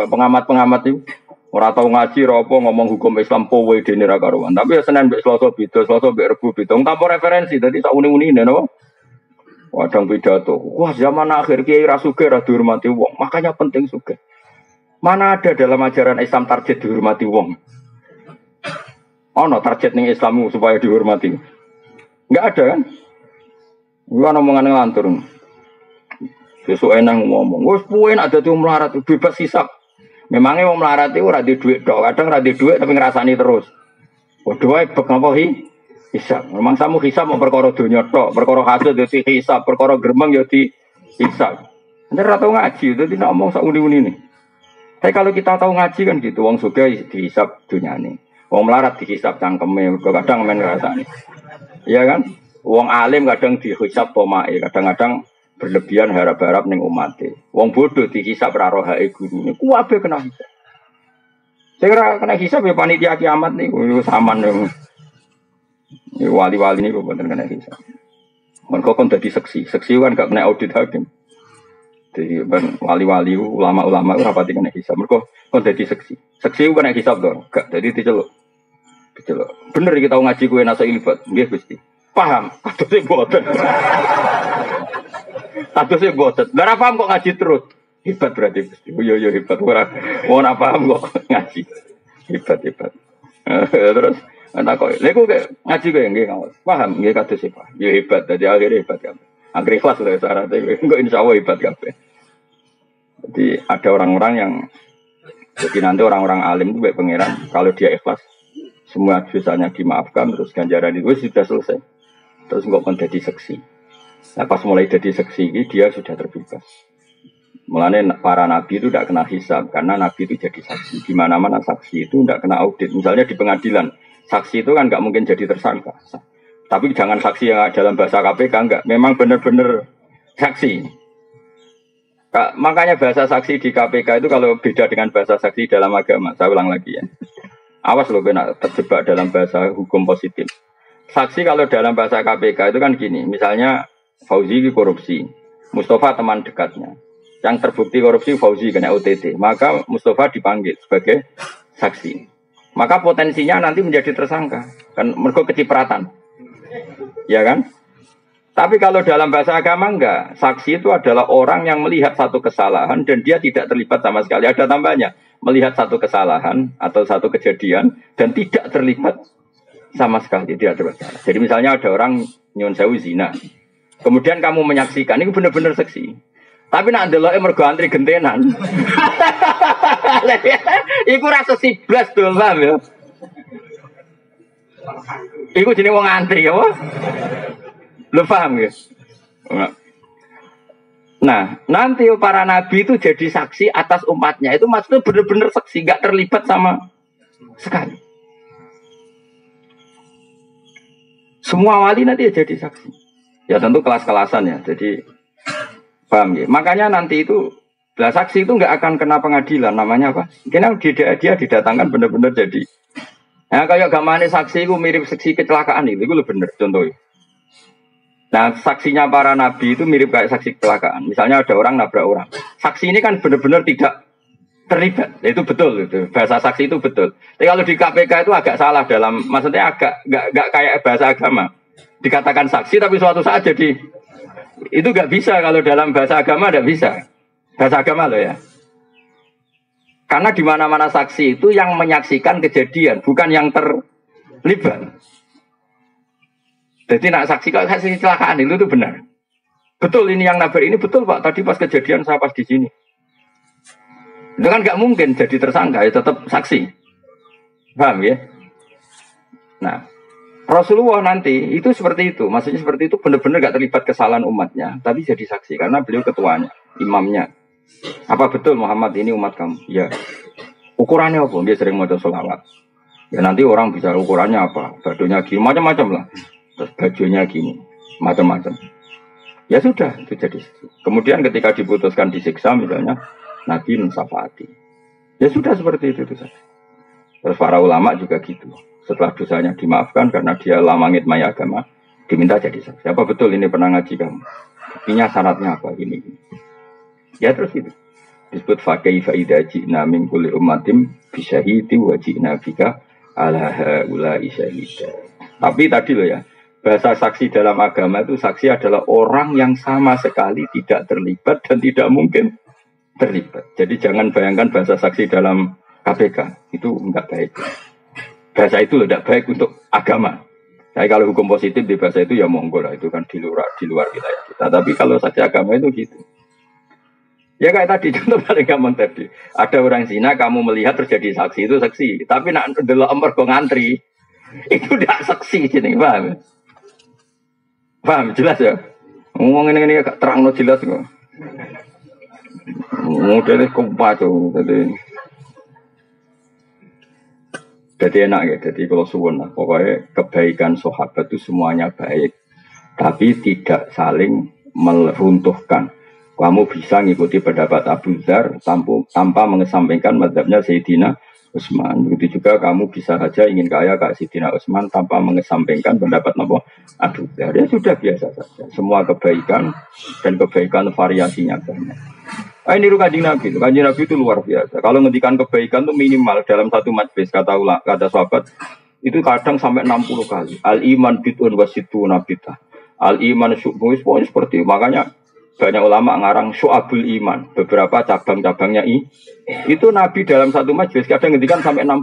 pengamat-pengamat itu ora tau ngaji ora apa ngomong hukum Islam powe dene ra karuan. Tapi ya Senin mbek Selasa beda, Selasa mbek Rebo beda. Tanpa referensi dadi sak uni-unine napa? Wadang pidato. Wah, zaman akhir kiai ra sugih ra dihormati wong. Makanya penting sugih. Mana ada dalam ajaran Islam target dihormati wong? Ono target ning Islammu supaya dihormati. Enggak ada kan? Gua omongan ngelantur. Besok enak ngomong. Wes puwe nak dadi wong melarat bebas hisab. Memangnya wong melarat itu ora di duit tok, kadang ora di duit tapi ngrasani terus. Padha wae bek napa hisab. Memang samu hisab mau perkara donya tok, perkara hasil yo hisab, perkara gremeng yo di hisab. Nek ora tau ngaji dadi nek omong sak uni-unine. Tapi kalau kita tahu ngaji kan gitu, wong sugih dihisab dunyane. Wong melarat dihisab cangkeme, kadang men ngrasani. Iya kan? Wong alim kadang dihisab tomae, kadang-kadang berlebihan harap-harap ning umate. Wong bodoh dihisab ra rohae gurune. Kuwabe kena hisab. Sing ora kena hisab ya panitia kiamat niku saman yo. Wali-wali niku boten kena hisab. Mergo kon dadi seksi. Seksi kan gak kena audit hakim. Jadi wali-wali ulama-ulama ora pati kena hisab. Mergo kon dadi seksi. Seksi kena hisab to. Gak dadi diceluk. Diceluk. Bener iki tau ngaji kowe nasa ilfat. Nggih Gusti. Paham? Katose boten. Katose boten. Ora paham kok ngaji terus. Hebat berarti Gusti. Yo hebat ora paham kok ngaji. Hebat. Terus ana kok. Lha kok ngaji kowe nggih kawan. Paham nggih katose paham. Yo hebat dadi akhire hebat kabeh. Akhire ikhlas lho syaratnya. Engko insyaallah hebat kabeh. Jadi ada orang-orang yang jadi nanti orang-orang alim itu baik pangeran kalau dia ikhlas semua dosanya dimaafkan terus ganjaran itu sudah selesai. Terus nggak akan jadi seksi. Nah, pas mulai jadi seksi ini dia sudah terbebas. Mulanya para nabi itu tidak kena hisab karena nabi itu jadi saksi. Di mana-mana saksi itu tidak kena audit. Misalnya di pengadilan, saksi itu kan nggak mungkin jadi tersangka. Tapi jangan saksi yang dalam bahasa KPK enggak. Memang benar-benar saksi. Makanya bahasa saksi di KPK itu kalau beda dengan bahasa saksi dalam agama. Saya ulang lagi ya. Awas loh kena terjebak dalam bahasa hukum positif. Saksi kalau dalam bahasa KPK itu kan gini. Misalnya Fauzi korupsi. Mustafa teman dekatnya. Yang terbukti korupsi Fauzi kena OTT. Maka Mustafa dipanggil sebagai saksi. Maka potensinya nanti menjadi tersangka. Kan mergo kecipratan. Ya kan? Tapi kalau dalam bahasa agama enggak. Saksi itu adalah orang yang melihat satu kesalahan dan dia tidak terlibat sama sekali. Ada tambahnya. Melihat satu kesalahan atau satu kejadian dan tidak terlibat sama sekali. Dia bersalah. Jadi misalnya ada orang nyun sewu zina. Kemudian kamu menyaksikan. Ini benar-benar saksi. Tapi nak ndelok mergo antri gentenan. Iku rasa 11 dol paham ya. Iku jenenge wong antri apa? Lu paham ya? Nah, nanti para nabi itu jadi saksi atas umatnya. Itu maksudnya benar-benar saksi, gak terlibat sama sekali. Semua wali nanti jadi saksi. Ya tentu kelas-kelasan ya. Jadi paham ya? Makanya nanti itu saksi itu nggak akan kena pengadilan. Namanya apa? Karena dia didatangkan benar-benar jadi. Nah kayak gamane saksi itu mirip saksi kecelakaan itu lebih benar contohnya. Nah saksinya para nabi itu mirip kayak saksi kecelakaan. Misalnya ada orang nabrak orang. Saksi ini kan benar-benar tidak terlibat. Itu betul itu. Bahasa saksi itu betul. Tapi kalau di KPK itu agak salah dalam, maksudnya agak nggak kayak bahasa agama. Dikatakan saksi tapi suatu saat jadi itu nggak bisa kalau dalam bahasa agama nggak bisa. Bahasa agama loh ya. Karena di mana-mana saksi itu yang menyaksikan kejadian, bukan yang terlibat. Jadi nak saksi kalau saksi kecelakaan itu benar. Betul ini yang nabrak ini betul Pak. Tadi pas kejadian saya pas di sini. Itu kan nggak mungkin jadi tersangka, ya tetap saksi. Paham ya? Nah, Rasulullah nanti itu seperti itu. Maksudnya seperti itu benar-benar nggak terlibat kesalahan umatnya, tapi jadi saksi karena beliau ketuanya, imamnya. Apa betul Muhammad ini umat kamu? Ya. Ukurannya apa? Dia sering mau sholawat. Ya nanti orang bisa ukurannya apa? Badonya gini, macam-macam lah. Terus bajunya gini, macam-macam. Ya sudah, itu jadi. Kemudian ketika diputuskan disiksa misalnya, Nabi mensyafaati. Ya sudah seperti itu saja. Terus para ulama juga gitu. Setelah dosanya dimaafkan karena dia lama ngitmai agama, diminta jadi saksi. Apa betul ini pernah ngaji kamu? Buktinya syaratnya apa? Gini. Ya terus itu. Disebut fakaifa idza ji'na min kulli ummatin bisyahidi wa ji'na bika ala haula'i syahida. Tapi tadi loh ya, bahasa saksi dalam agama itu saksi adalah orang yang sama sekali tidak terlibat dan tidak mungkin terlibat. Jadi jangan bayangkan bahasa saksi dalam KPK itu enggak baik. Bahasa itu tidak baik untuk agama. Jadi kalau hukum positif di bahasa itu ya monggo lah, itu kan di luar wilayah kita. Tapi kalau saksi agama itu gitu. Ya kayak tadi, contoh paling gampang tadi. Ada orang zina, kamu melihat terjadi saksi, itu saksi. Tapi nak delok mergo ngantri, itu tidak saksi sini, paham? Paham, jelas ya? Ngomong ini agak terang, no jelas kok. Modelnya kumpul, jadi enak ya, jadi kalau suwun lah, pokoknya kebaikan sahabat itu semuanya baik, tapi tidak saling meruntuhkan. Kamu bisa ngikuti pendapat Abu Dzar tanpa mengesampingkan mazhabnya Sayyidina Utsman. Begitu juga kamu bisa saja ingin kaya kayak Sayyidina Utsman tanpa mengesampingkan pendapat Abu Dzar. Ya sudah biasa saja. Semua kebaikan dan kebaikan variasinya banyak. Ini Kanjeng Nabi. Kanjeng Nabi itu luar biasa. Kalau ngendikan kebaikan itu minimal dalam satu majlis kata sahabat itu kadang sampai 60 kali. Al iman bid'un wa sittuna bid'ah. Al iman syu'bun seperti makanya banyak ulama ngarang syu'abul iman, beberapa cabang-cabangnya itu Nabi dalam satu majlis kadang ngendikan sampai 60.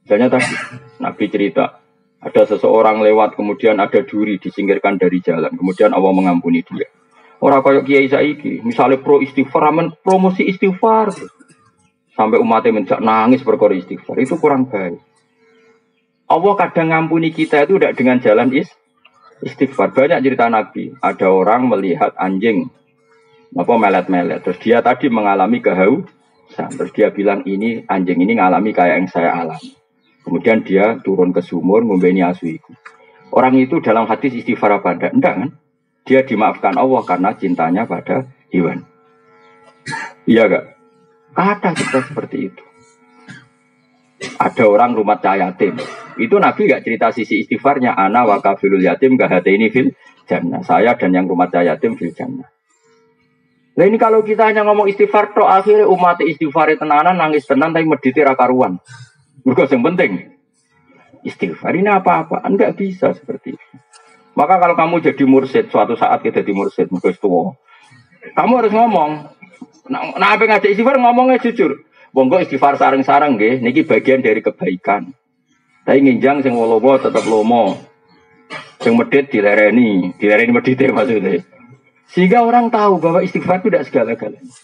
Misalnya tadi Nabi cerita ada seseorang lewat kemudian ada duri disingkirkan dari jalan, kemudian Allah mengampuni dia. Orang kayak kiai saiki, misalnya pro istighfar, promosi istighfar, sampai umatnya menjak nangis perkara istighfar, itu kurang baik. Allah kadang ngampuni kita itu tidak dengan jalan istighfar. Banyak cerita Nabi, ada orang melihat anjing melet-melet, terus dia tadi mengalami kehausan, terus dia bilang ini anjing ini ngalami kayak yang saya alami. Kemudian dia turun ke sumur membeni asuiku. Orang itu dalam hadis istighfar apa enggak kan? Dia dimaafkan Allah karena cintanya pada hewan. Iya enggak? Ada kita seperti itu. Ada orang rumah yatim. Itu Nabi enggak cerita sisi istighfarnya. Ana wa kafilul yatim kahataini fil jannah. Saya dan yang rumah yatim fil jannah. Nah ini kalau kita hanya ngomong istighfar toh akhirnya umat istighfar tenanan nangis tenan tapi mediti ra karuan. Mergo yang penting istighfar ini apa-apa. Enggak bisa seperti itu. Maka kalau kamu jadi mursyid, suatu saat kita jadi mursyid, mungkin tua, kamu harus ngomong. Nah apa ngajak istighfar ngomongnya jujur. Bonggo istighfar sarang-sarang nggih, niki bagian dari kebaikan. Tapi nginjang sing wolowo tetap lomo. Sing medit dilereni medite maksudnya. Sehingga orang tahu bahwa istighfar itu tidak segala-galanya.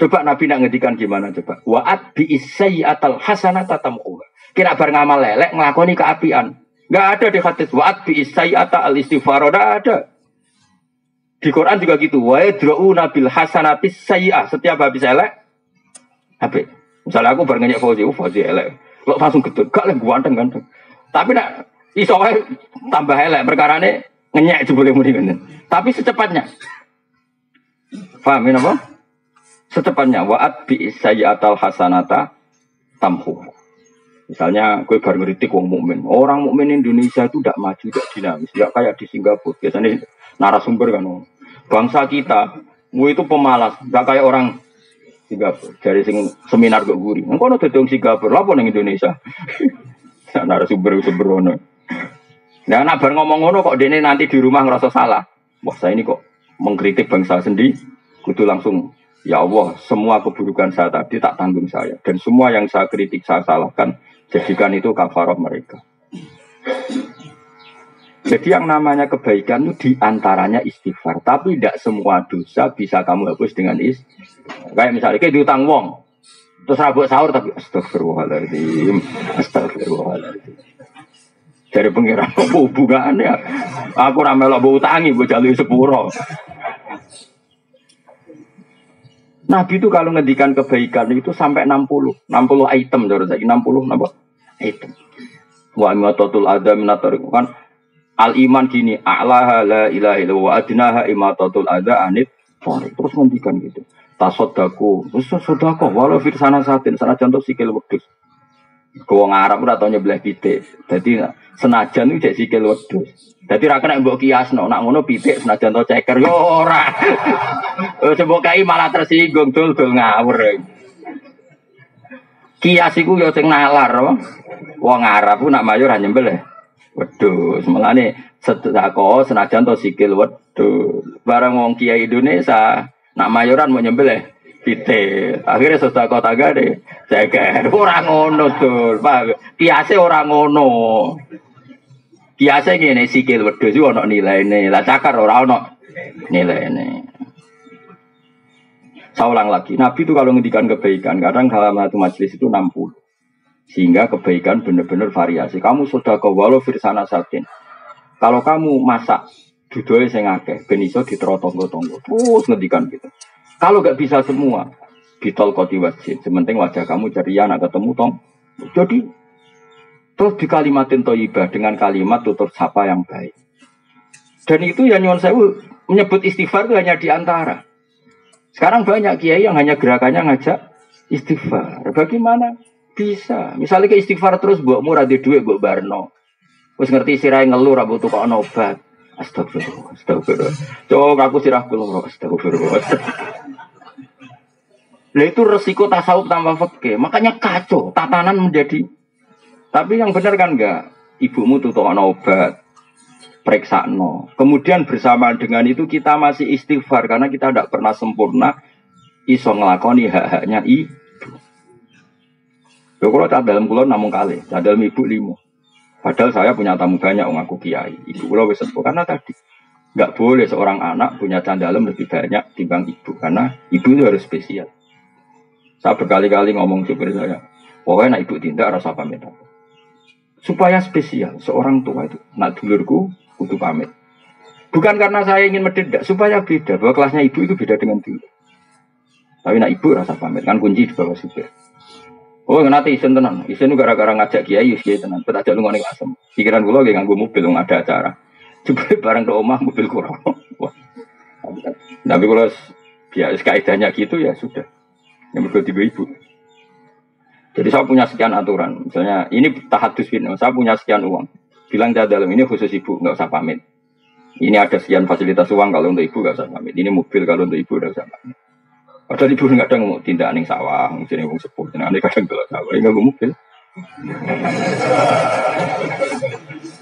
Coba Nabi nak ngedikan gimana coba? Wa'at bi isayyatal hasanata tamquha. Kira bar ngamal lelek nglakoni keapian. Enggak ada di hadis wa'at bi isayyata al istighfar, enggak ada. Di Quran juga gitu. Wa yadra'una bil hasanati sayyi'ah. Setiap habis elek habis. Misalnya aku bar ngenyek Fauzi elek. Lo langsung gedhe, gak lek ganteng-ganteng. Tapi nak iso wae tambah elek perkarane ngenyek jebule muni ngene. Tapi secepatnya. Paham apa? Secepatnya wa'at bi isayyatal hasanata tamhu. Misalnya, gue baru ngeritik wong mukmin. Orang mukmin Indonesia itu tidak maju, tidak dinamis, tidak kayak di Singapura. Biasanya narasumber kan, bangsa kita, gue itu pemalas, tidak kayak orang Singapura. Dari seminar gue guri, engkau nanti dong Singapura, lapor yang Indonesia. Narasumber sembrono. Nah, nabar ngomong-ngomong kok dia nanti di rumah ngerasa salah. Wah, saya ini kok mengkritik bangsa sendiri, kudu langsung. Ya Allah, semua keburukan saya tadi tak tanggung saya. Dan semua yang saya kritik, saya salahkan. Jadikan itu kafarah mereka. Jadi yang namanya kebaikan itu diantaranya istighfar. Tapi tidak semua dosa bisa kamu hapus dengan istighfar. Kayak misalnya, kayak diutang wong. Terus rabuk sahur tapi astagfirullahaladzim. Astagfirullahaladzim. Dari pengiran hubungannya. Aku ramelok utangi, gue jalui sepuro. Nabi itu kalau ngedikan kebaikan itu sampai 60 item, 60 item. Wa imatatul adza minatar kan al iman gini, a'laha la ilaha illallah wa adnaha imatatul adza anit fari. Terus ngendikan gitu. Tasaddaku, terus sedekah walau fi sana satin, sana contoh sikil wedhus. Wong Arab ora tau nyebelah pitik. Dadi senajan itu jek sikil wedhus. Dadi ra kena mbok kiasno, nak ngono pitik senajan to ceker yo ora. Coba kai malah tersinggung dul ngawur. Kias iku yo sing nalar apa? Wong Arab ku nak mayor ra nyembelih wedhus. Mulane sedekah senajan to sikil wedhus. Barang wong kiai Indonesia nak mayoran mau nyembelih pitik. Akhirnya sedekah tagade ceker. Ora ngono dul, Pak. Kiase ora ngono. Kiase ngene sikil wedhus iku ana nilaine. Lah cakar ora ana nilaine. Saya ulang lagi, Nabi itu kalau ngendikan kebaikan, kadang dalam satu majelis itu 60. Sehingga kebaikan benar-benar variasi. Kamu sudah ke walau firsana satin. Kalau kamu masak, dudoe sing akeh, ben iso diterotonggo-tonggo. Terus ngendikan gitu. Kalau gak bisa semua, bitol koti wajib. Sementing wajah kamu ceria, nak ketemu tong. Jadi, terus di kalimatin thayyibah dengan kalimat tutur sapa yang baik. Dan itu ya nyuwun sewu menyebut istighfar itu hanya di antara. Sekarang banyak kiai yang hanya gerakannya ngajak istighfar. Bagaimana bisa? Misalnya ke istighfar terus mbokmu ra duwe mbok barno. Wis ngerti sirahe ngeluh ra butuh kok obat. Astagfirullah, astagfirullah. Coba aku sirah kula astagfirullah. Lah itu resiko tasawuf tanpa fikih. Makanya kacau, tatanan menjadi. Tapi yang benar kan enggak? Ibumu tuh obat. Periksano. Kemudian bersamaan dengan itu kita masih istighfar karena kita tidak pernah sempurna iso ngelakoni hak-haknya ibu. Kalau tak dalam kulon namun kali, tak dalam ibu 5. Padahal saya punya tamu banyak ngaku kiai. Ibu kulo wis sepuh karena tadi nggak boleh seorang anak punya candalem lebih banyak timbang ibu karena ibu itu harus spesial. Saya berkali-kali ngomong supir saya, pokoknya nak ibu tindak rasa pamit. Supaya spesial seorang tua itu, nak dulurku kudu pamit. Bukan karena saya ingin mendedak, supaya beda. Bahwa kelasnya ibu itu beda dengan dulu. Tapi nak ibu rasa pamit, kan kunci di bawah supir. Oh, nanti isen tenan. Isen itu gara-gara ngajak kiai, kiai tenan. Kita ajak lu ngomong asem. Pikiran gue lagi nganggo mobil, nggak ada acara. Coba bareng ke omah, mobil kurang. Tapi kalau biasa kaidahnya gitu ya sudah. Yang berikut ibu. Jadi saya punya sekian aturan. Misalnya ini tahadus bin, saya punya sekian uang. Bilang dalam ini khusus ibu, nggak usah pamit. Ini ada sekian fasilitas uang kalau untuk ibu nggak usah pamit. Ini mobil kalau untuk ibu nggak usah pamit. Padahal ibu kadang mau tindak ning sawah, mungkin wong sepuh, kadang delok sawah, nggak mobil.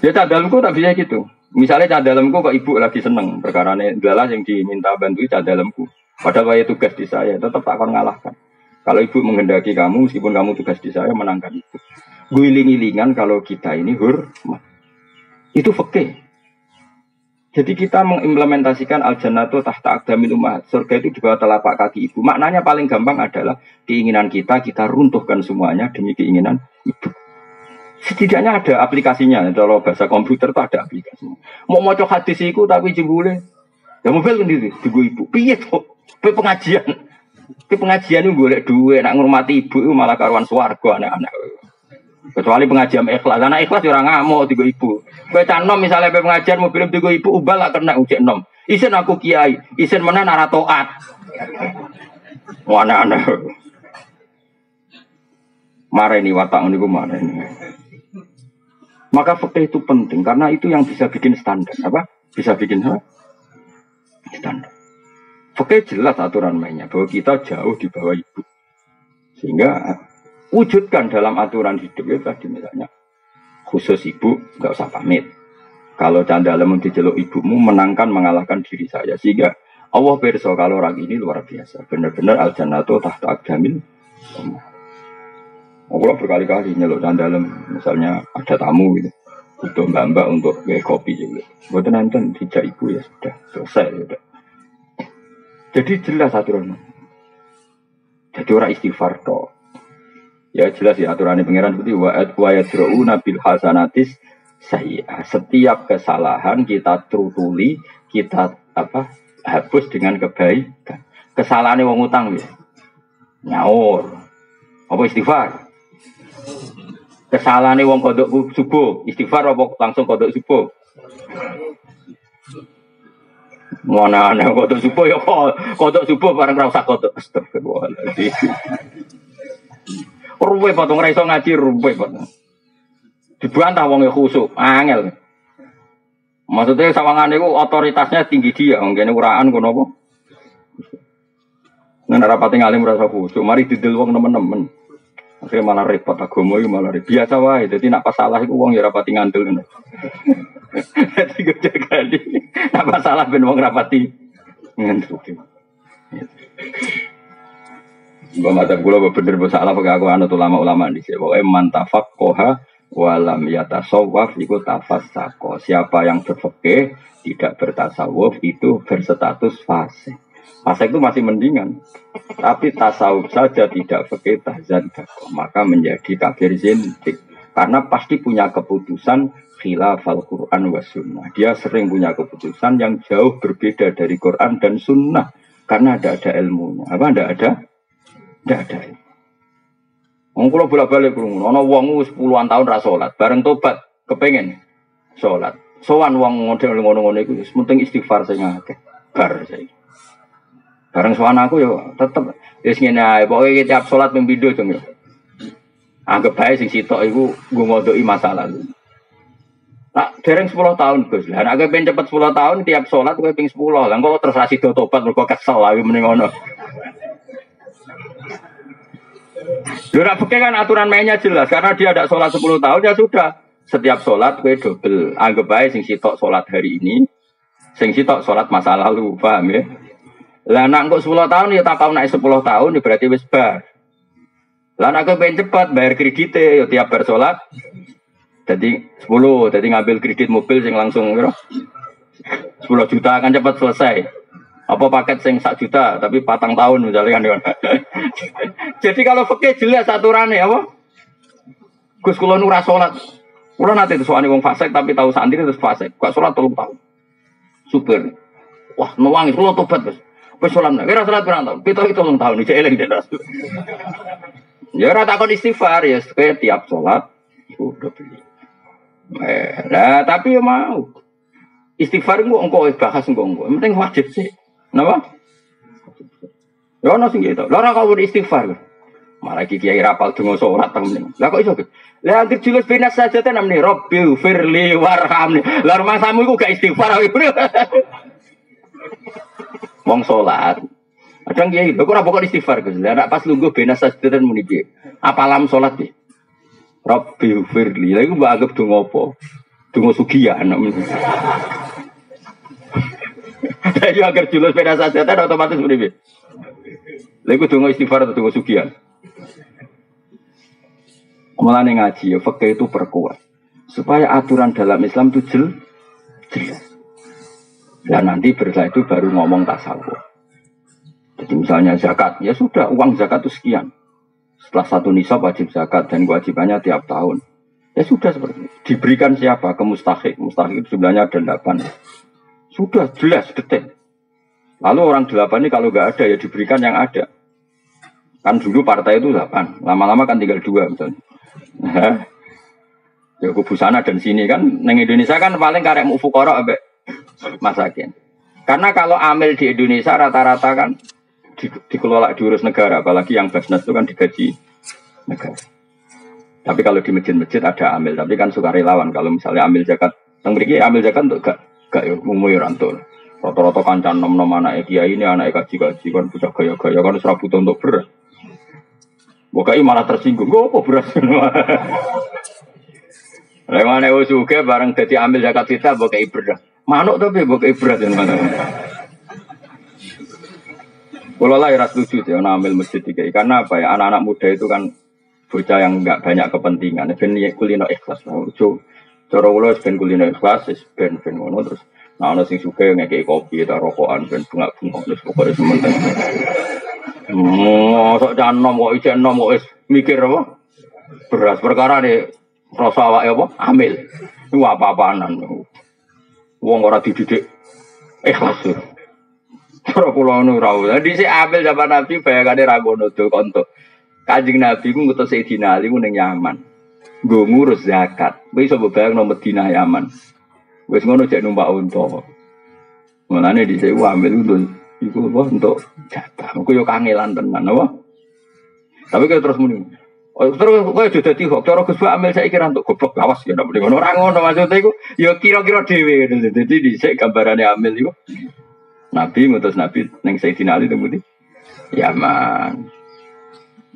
Ya cadalku tak bisa gitu. Misalnya cadalku kok ibu lagi seneng perkara ini, adalah yang diminta bantu cadalku. Padahal saya tugas di saya, tetap tak akan ngalahkan. Kalau ibu menghendaki kamu, meskipun kamu tugas di saya, menangkan ibu. Guling-gilingan kalau kita ini hormat. Itu fikih. Jadi kita mengimplementasikan al-jannatu tahta aqdamil ummahat. Surga itu di bawah telapak kaki ibu. Maknanya paling gampang adalah keinginan kita runtuhkan semuanya demi keinginan ibu. Setidaknya ada aplikasinya. Kalau bahasa komputer itu ada aplikasinya. Mau maca hadis iku tapi jebule. Ya mobil sendiri, tunggu ibu. Piye to? Pengajian. Pengajian itu golek duit, nak ngurmati ibu itu malah karuan swarga anak-anak. Kecuali pengajian ikhlas, anak ikhlas orang ngamuk tiga ibu. Baca nom misalnya pengajian mobil tiga ibu ubah lah kena ujian nom. Isen aku kiai, isen mana nara toat. Mana anak. Marah ini watak ini marah ini. Maka fikih itu penting karena itu yang bisa bikin standar apa? Bisa bikin apa? Standar. Fikih jelas aturan mainnya bahwa kita jauh di bawah ibu. Sehingga wujudkan dalam aturan hidup itu tadi misalnya khusus ibu nggak usah pamit. Kalau candalem diceluk ibumu menangkan mengalahkan diri saya sehingga Allah pirsa kalau orang ini luar biasa benar-benar al-jannatu tahta aqdamil ummahat. Allah berkali-kali nyeluk candalem misalnya ada tamu gitu butuh mbak-mbak untuk kopi gitu. Buat nonton dijak ibu ya sudah selesai sudah. Jadi jelas aturannya. Jadi orang istighfar toh. Ya jelas ya aturannya pengiran seperti wa yadra'una bil hasanatis sayyi'ah. Setiap kesalahan kita terutuli, kita hapus dengan kebaikan. Kesalahannya wong utang ya. Nyaur. Apa istighfar? Kesalahannya wong kodok subuh, istighfar apa langsung kodok subuh? Mana ana kodok subuh ya kodok subuh bareng ra usah kodok. Astagfirullahaladzim. Ruwe potong ora iso ngaji ruwe potong. Dibantah wong khusuk, angel. Maksudnya sawangane iku otoritasnya tinggi dia, ngene uraan kono apa? Nek rapati ngalim rasa khusuk, mari didel wong nemen-nemen. Akhirnya malah repot agama iki malah biasa wae. Dadi nek pas salah iku wong ya rapati ngandel ngono. Dadi gede-gede. Nek pas salah ben wong rapati ngandel. Mbak madzhab kula bener salah pakai aku anut ulama-ulama di sini. Pokoke mantafaqoha walam yatasawwaf iku tafassaqo. Siapa yang berfikih tidak bertasawuf itu berstatus fasik. Fasik itu masih mendingan. Tapi tasawuf saja tidak fikih tahzan maka menjadi kafir zindik. Karena pasti punya keputusan khilafal Quran wa sunnah. Dia sering punya keputusan yang jauh berbeda dari Quran dan sunnah. Karena ada ilmunya. Apa tidak ada? Tidak ada. Wong kula bolak-balik krungu, ana wong wis puluhan tahun ra salat, bareng tobat kepengin salat. Sowan wong model ngono-ngono iku wis penting istighfar sing akeh. Bar saiki. Bareng sowan aku yo tetep wis ngene ae, pokoke tiap salat ping pindho jeng yo. Anggap bae sing sitok iku nggo ngodoki masa lalu. Tak dereng 10 tahun Gus. Lah nek pengen cepet 10 tahun tiap salat kowe ping 10. Lah kok terus ra sida tobat mergo kesel ae mending ngono. Dora pakai kan aturan mainnya jelas karena dia ada sholat 10 tahun ya sudah setiap sholat gue double anggap baik sing sitok sholat hari ini sing sitok sholat masa lalu paham ya lah nak kok 10 tahun ya tak tahu naik 10 tahun ya berarti wis bar lah nak pengen cepat bayar kreditnya ya tiap bar sholat jadi 10 jadi ngambil kredit mobil sing langsung 10 juta kan cepat selesai. Apa paket sing 1 juta tapi 4 tahun misalnya kan. Jadi kalau fikih jelas aturannya apa? Gus kula nu ra salat. Kula nate sowane wong fasik tapi tahu santri terus fasik. Gak salat 3 tahun. Super. Wah, nuwangi kula tobat, Gus. Wis salat nek ora salat pirang tahun? 3 tahun iki eling ndak. Ya ora takon istighfar ya tiap salat iku udah beli. Lah tapi ya mau. Istighfar engko bahas engko. Penting wajib sih. Napa? Ya ono sing gitu. Lah ora kok istighfar. Malah iki kiai rapal donga salat temen. Lah kok iso? Lah anggere julus benas saja ta namne Rabbil firli warhamni. Lah rumahmu iku gak istighfar. Wong salat. Kadang kiai kok ora pokok istighfar Gus. Lah nek pas lungguh benas saja ta muni piye? Apalam salat iki? Rabbil firli. Lah iku mbok anggap donga apa? Donga sugihan. Jadi agar julus beda saja, otomatis beribu. Lalu tunggu istighfar atau tunggu sugihan. Mulane ngaji, ya fikih itu perkuat supaya aturan dalam Islam itu jelas. Dan nanti setelah itu baru ngomong tasawuf. Jadi misalnya zakat, ya sudah uang zakat itu sekian. Setelah 1 nisab wajib zakat dan kewajibannya tiap tahun. Ya sudah seperti itu. Diberikan siapa? Ke mustahik. Mustahik itu sebenarnya ada 8. Sudah jelas, detail. Lalu orang 8 ini kalau nggak ada ya diberikan yang ada. Kan dulu partai itu 8. Lama-lama kan tinggal 2 misalnya. Ya kubu sana dan sini kan. Neng Indonesia kan paling karek mufukoro sampai masakin. Karena kalau amil di Indonesia rata-rata kan dikelola diurus negara. Apalagi yang Basnas itu kan digaji negara. Tapi kalau di masjid-masjid ada amil. Tapi kan sukarelawan. Kalau misalnya amil zakat. Yang beriki amil zakat untuk gak ya ngomong rantul. Rata-rata kancan nom-nom anak kiai ini anak kaji-kaji kan bocah gaya-gaya kan serabut untuk beras. Bokai malah tersinggung. Kok apa beras? Lemane wis uga bareng dadi ambil zakat kita bokai beras. Manuk tapi bokai beras yang mana. Kalau lah ya setuju ya ambil masjid dikai karena apa ya anak-anak muda itu kan bocah yang enggak banyak kepentingan. Ben kulino ikhlas. Cara kula ben kulino ikhlas ben ngono terus nah ana sing suka ngekeki kopi ta rokokan ben bunga-bunga terus pokoke sementing. Sok janom kok ijen nom kok wis mikir apa? Beras perkara ne rasa awake apa? Amil. Iku apa-apaanan. Wong ora dididik ikhlas. Cara kula ngono ra. Dadi sik amil zaman Nabi bayangane ra ngono do kontok. Kanjeng Nabi ku ngutus Sayyidina Ali ku ning Yaman. Nggo ngurus zakat. Wis iso bayangno Madinah Yaman. Wis ngono cek numpak unta. Mulane dhisik ambil iku apa untuk jatah. Iku yo kangelan tenan apa? Tapi kalau terus muni Oh, terus kowe aja dadi hoax. Cara Gus Bak amil saiki ra entuk goblok awas ya ndak ngono. Ora ngono maksudnya iku ya kira-kira dhewe. Dadi dhisik gambarane amil iku. Nabi ngutus Nabi ning Sayyidina Ali temudi. Yaman.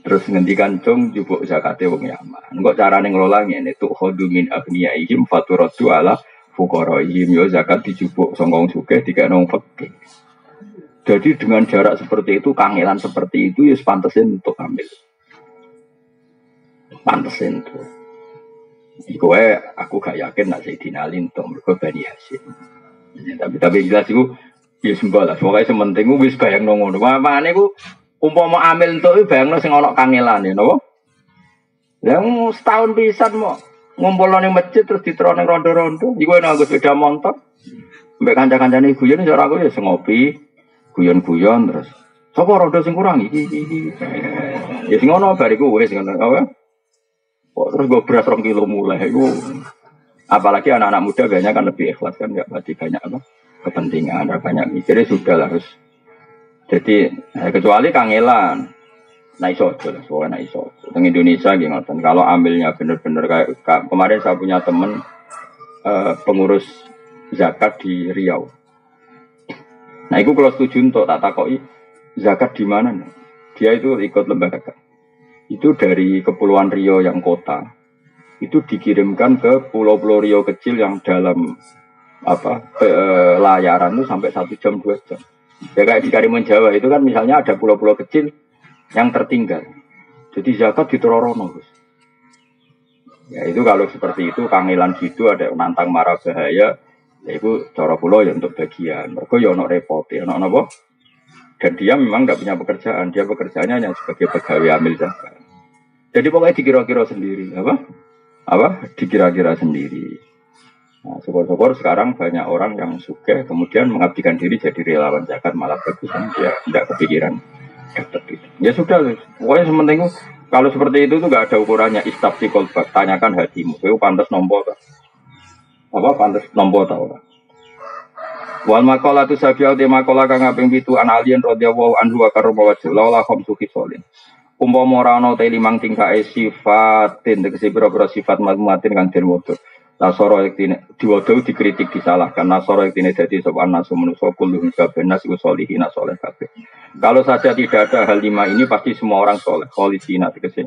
Terus ngendikan cung jupuk zakate wong Yaman. Engko carane ngelola ngene tuh khodu min agniyaihim faturatu ala fuqaraihim yo zakat dijupuk sangka wong sugih dikene wong fakir. Jadi dengan jarak seperti itu, kangelan seperti itu ya pantesin untuk ambil. Pantesin tuh. Iku aku gak yakin nak Sayyidina Ali untuk mergo Bani Hasyim. Tapi jelas iku ya sembah lah. Pokoke sementing wis bayangno ngono. Mamane iku umpama amil entuk bayangno sing ana kangelane napa? Lah setahun pisan mo ngumpulno ning masjid terus ditero ning rondo-rondo. Iku ana nggo sepeda motor. Mbek kanca-kancane guyon ora aku ya ngopi, guyon-guyon terus. Sapa rondo sing kurang iki. Ya sing ngono bariku wis ngono apa? Kok terus gue beras 2 kilo mulai iku. Apalagi anak-anak muda biasanya kan lebih ikhlas kan enggak berarti banyak apa? Kepentingan, banyak mikirnya sudah lah harus. Jadi kecuali kangelan, nah iso aja lah, soalnya iso. Di Indonesia gimana? Kalau ambilnya benar-benar kayak kemarin saya punya teman pengurus zakat di Riau. Nah itu kalau setuju untuk tak takoi zakat di mana? Dia itu ikut lembaga. Itu dari Kepulauan Riau yang kota, itu dikirimkan ke pulau-pulau Riau kecil yang dalam layaran itu sampai 1 jam 2 jam. Ya kayak di Karimun Jawa itu kan misalnya ada pulau-pulau kecil yang tertinggal. Jadi zakat ditororono. Ya itu kalau seperti itu kangelan gitu ada nantang marah bahaya. Ya itu cara pulau ya untuk bagian. Mereka ya ono repot ya ono apa? Dan dia memang nggak punya pekerjaan. Dia pekerjaannya hanya sebagai pegawai amil zakat. Jadi pokoknya dikira-kira sendiri apa? Dikira-kira sendiri. Nah, syukur-syukur sekarang banyak orang yang suka kemudian mengabdikan diri jadi relawan zakat malah bagus kan dia tidak kepikiran dapat itu. Ya sudah, pokoknya sementing kalau seperti itu tuh nggak ada ukurannya istafsi kolbak, tanyakan hatimu, itu pantas nompo tak? Apa pantas nompo tau? Wal makola tu sabiau de makola kang kaping 7 an alien radhiyallahu anhu wa karramawajhu la khamsu khisalin. Umpama ora ana te 5 tingkake sifatin tegese pira-pira sifat madmuatin kang den wudu. Nasoro yektine diwodo dikritik disalahkan. Nasoro yektine dadi sapa nasu manusa kulluhum kabeh nasu solihin soleh kabeh. Kalau saja tidak ada hal 5 ini pasti semua orang soleh. Kholisina tegese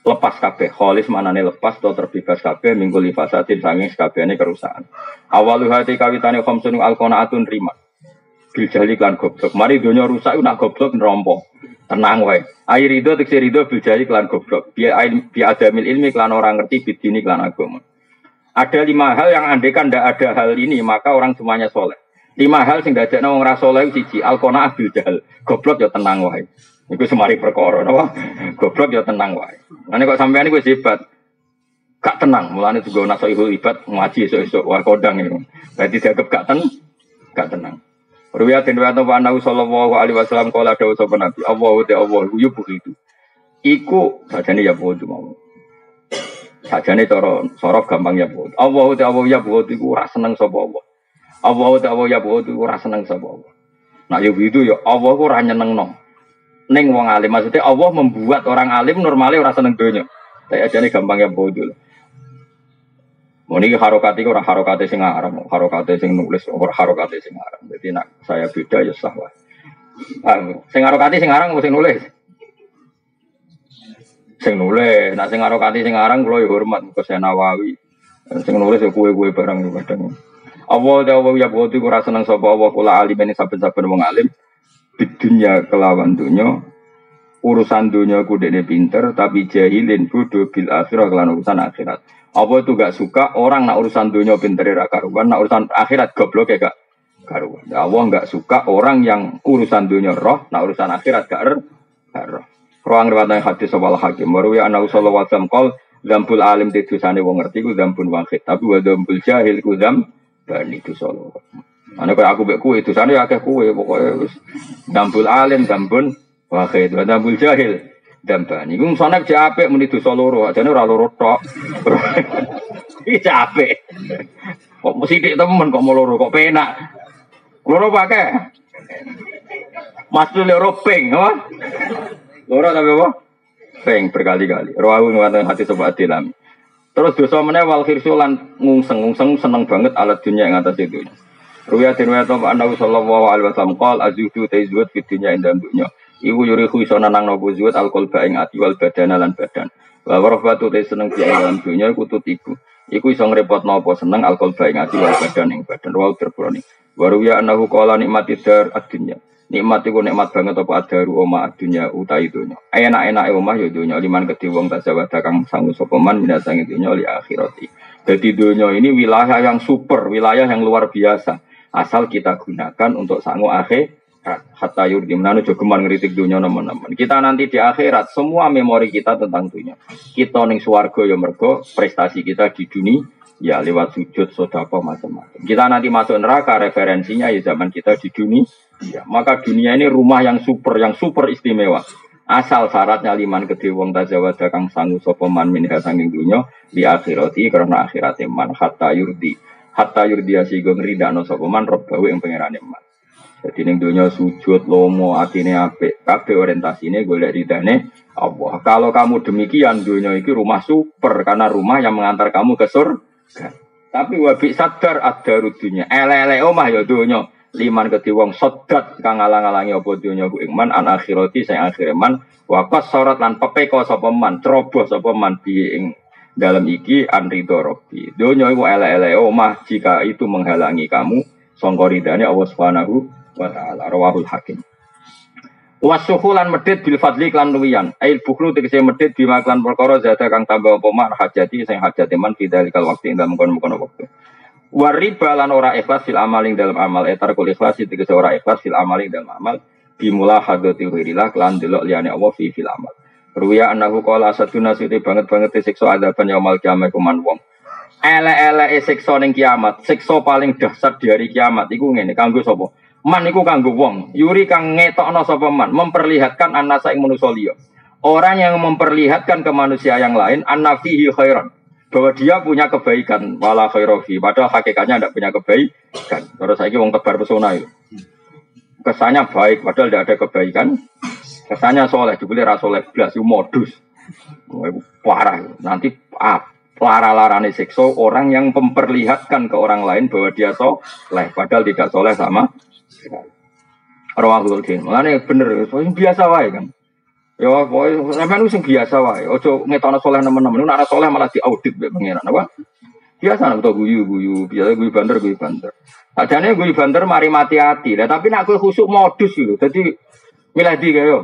lepas kabeh. Kholis manane lepas atau terbebas kabeh minggu lifasatin sanging kabehane kerusakan. Awalu hati kawitane khamsun alqanaatun rima. Bil jali lan goblok. Mari donya rusak nak goblok nerompo. Tenang wae. Air rido tegese rido bil jali lan goblok. Bi adamil ilmi lan orang ngerti bidini lan agama. Ada 5 hal yang andekan tidak ada hal ini maka orang semuanya soleh. 5 hal sing dadekno wong ra soleh siji alqanaah bil jahal. Goblok ya tenang wae. Iku semari perkara napa? Goblok ya tenang wae. Nek kok sampean iku hebat. Gak tenang, mulane juga nasoihul ibad ngaji esuk-esuk wae kodang iku. Berarti dianggap gak tenang. Ruwiyatin wa Nabi sallallahu alaihi wasallam qala dawuh sapa Nabi, Allahu ta'ala yu begitu. Iku sajane ya bodo mau. Sajane cara sorok gampang ya bodo. Allahu ta'ala ya bodo iku ora seneng sapa Allah. Allahu ta'ala ya bodo iku ora seneng sapa Allah. Nah yo gitu ya Allah ku ora nyenengno. Ning wong alim maksudnya Allah membuat orang alim normale ora seneng donya. Kayak ajane gampang ya bodo. Moniki harokati ora harokate sing aran, harokate sing nulis ora harokate sing aran. Dadi nek saya beda ya sah wae. Sing harokati sing aran sing nulis. Sing nulis, nek sing harokati sing aran kula ya hormat ke Nawawi. Sing nulis ya kuwe-kuwe barang kadang. Allah ya boti ora seneng sapa Allah kula alimene saben-saben wong alim. Bidunya kelawan dunya urusan dunia ku dekne pinter tapi jahilin bodoh bil akhirah kelan urusan akhirat. Apa itu gak suka orang nak urusan dunia pinter ra karuan, nak urusan akhirat goblok ya gak karuan. Allah gak suka orang yang urusan dunia roh, nak urusan akhirat gak roh. Ruang riwayat hadis sawal hakim baru ya ana sallallahu alaihi wasallam qol dzambul alim dosane wong ngerti ku dzambun wahid tapi wa dzambul jahil ku dzam bani dosa loro. Ana kaya aku mek kowe dosane akeh kowe pokoke wis dzambul alim dzambun wahid wa dzambul jahil dambani. Iku musane cek apik muni dosa loro, ajane ora loro tok. Iki cek apik. Kok mesti dik temen kok mau loro kok penak. Loro pakai. Mas loro ping, apa? Loro tapi apa? Peng berkali-kali. Rawahu ngwonten hati sapa Adilami. Terus dosa meneh wal khirsulan ngungseng seneng banget alat dunia yang atas itu. Ruya den wa ta Nabi sallallahu alaihi wasallam qol azudu taizuat fi dunya ing dunya. Iku yurihu iso nanang nopo zuat alkohol ing ati wal badan lan badan. Wa warahbatu te seneng di dalam dunya iku tutiku. Iku iso ngrepotno apa seneng alkohol ing ati wal badan ing badan. Wa terbroni. Waruya annahu qala nikmati dar ad-dunya. Nikmat iku nikmat banget apa adaru omah ad-dunya utai dunya. Enak-enake omah ya dunya liman kedhe wong tasawada kang sangu sapa man minasange dunya li akhirati. Jadi dunya ini wilayah yang super, wilayah yang luar biasa. Asal kita gunakan untuk sangu akhir hatta yurdi menanu jogeman ngritik dunia nemen-nemen. Kita nanti di akhirat semua memori kita tentang dunia. Kita ning swarga ya mergo prestasi kita di dunia ya lewat sujud sedekah macam-macam. Kita nanti masuk neraka referensinya ya zaman kita di dunia. Ya, maka dunia ini rumah yang super istimewa. Asal syaratnya liman kedhe wong tazawada kang sangu sapa man minha sanging dunya di akhirati karena akhirate man hatta yurdi asigo ngridakno sapa man robbahu ing pangerane man. Jadi ning donya sujud lomo atine apik, kabeh orientasine golek ridane Allah. Kalau kamu demikian donya iki rumah super karena rumah yang mengantar kamu ke surga. Tapi wabi sadar ada rudunya. Ele-ele omah ya donya. Liman kedhe wong sodat kang ngalang-alangi apa donya ku ing man an akhirati sing akhire man wa qasarat lan pepeko sapa man, ceroboh sapa man bi ing dalam iki an ridho rabbi. Donya iku ele-ele omah jika itu menghalangi kamu sangka ridane Allah Subhanahu wa ta'ala. Rawahul Hakim. Wasuhulan medit bil fadli klan luwiyan. Ail bukhlu tegese medit bima klan perkara zada kang tambah apa mak hajati sing hajate man fidalikal waqti ing dalem kono-kono wektu. Wariba lan ora ikhlas fil amaling dalam amal etar kul ikhlas tegese ora ikhlas fil amaling dalam amal bimula hadati ghairilah klan delok liyane Allah fil amal. Ruya annahu qala saduna siti banget siksa adaban yaumul kiamah kuman wong. Ele-ele siksa ning kiamat, siksa paling dahsyat di hari kiamat iku ngene kanggo sapa? Man iku kanggo wong, yuri kang ngetokno sapa man, memperlihatkan annasa ing manusa liya. Orang yang memperlihatkan ke manusia yang lain annafihi khairan, bahwa dia punya kebaikan, wala khairofi, padahal hakikatnya tidak punya kebaikan. Terus saiki wong tebar pesona itu. Kesannya baik, padahal tidak ada kebaikan. Kesannya soleh, dibeli rasoleh blas, itu modus. Parah, nanti lara-larane siksa orang yang memperlihatkan ke orang lain bahwa dia soleh, padahal tidak soleh sama sekali. Rawahul Hakim. Mulane bener, biasa wae kan. Ya pokoke sampean sing biasa wae. Aja ngetokno soleh nemen-nemen. Nek ana soleh malah diaudit mbek pangeran apa? Biasa nek guyu-guyu, biasa guyu banter. Adane guyu banter mari mati ati. Lah tapi nek kowe khusuk modus lho. Dadi milih ndi kaya yo.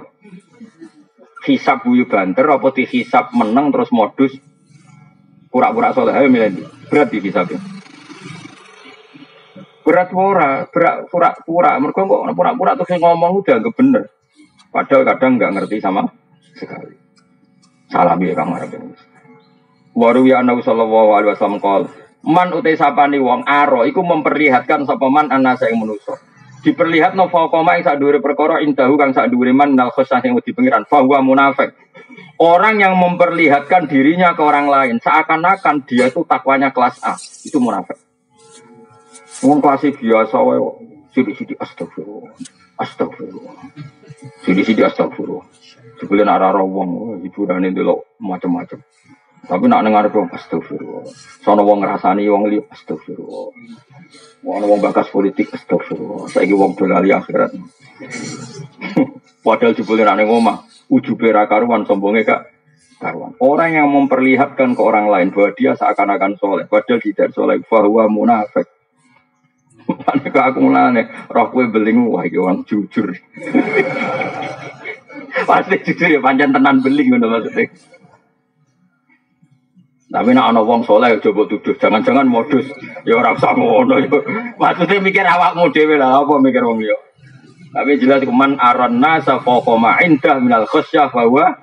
Hisab guyu banter apa dihisab meneng terus modus pura-pura soleh. Ayo milih ndi? Berat iki hisabe. Berat pura-pura. Mergo kok pura-pura terus ngomong udah anggap bener. Padahal kadang nggak ngerti sama sekali. Salam ya Kang Arab. Waru ya Nabi sallallahu alaihi wasallam qol, man utai sapani wong aro iku memperlihatkan sapa man anasa ing manusa. Diperlihatno faqama ing sak dhuwure perkara indahu kang sak dhuwure man nal khosah sing wedi pengiran. Fa huwa munafik. Orang yang memperlihatkan dirinya ke orang lain seakan-akan dia itu takwanya kelas A, itu munafik. Wong kelas biasa wae kok. Sidi-sidi astagfirullah. Sidi-sidi astagfirullah. Sebelum arah wong hiburane delok macam-macam. Tapi nak dengar dong astagfirullah. Sono wong ngrasani wong liya astagfirullah. Wong bakas politik astagfirullah. Saiki wong dolali akhirat. Padahal jebule nek ning omah ujube ra karuan sombonge gak karuan. Orang yang memperlihatkan ke orang lain bahwa dia seakan-akan soleh padahal tidak soleh, bahwa munafik. Panik aku mulane roh kowe beling wah iki wong jujur. Pasti jujur ya pancen tenan beling ngono maksudnya. Tapi nek ana wong saleh coba tuduh, jangan-jangan modus. Ya ora usah ngono ya. Maksudnya mikir awakmu dhewe lah apa mikir wong liya. Tapi jelas kuman arana safaqama indah minal khasyah bahwa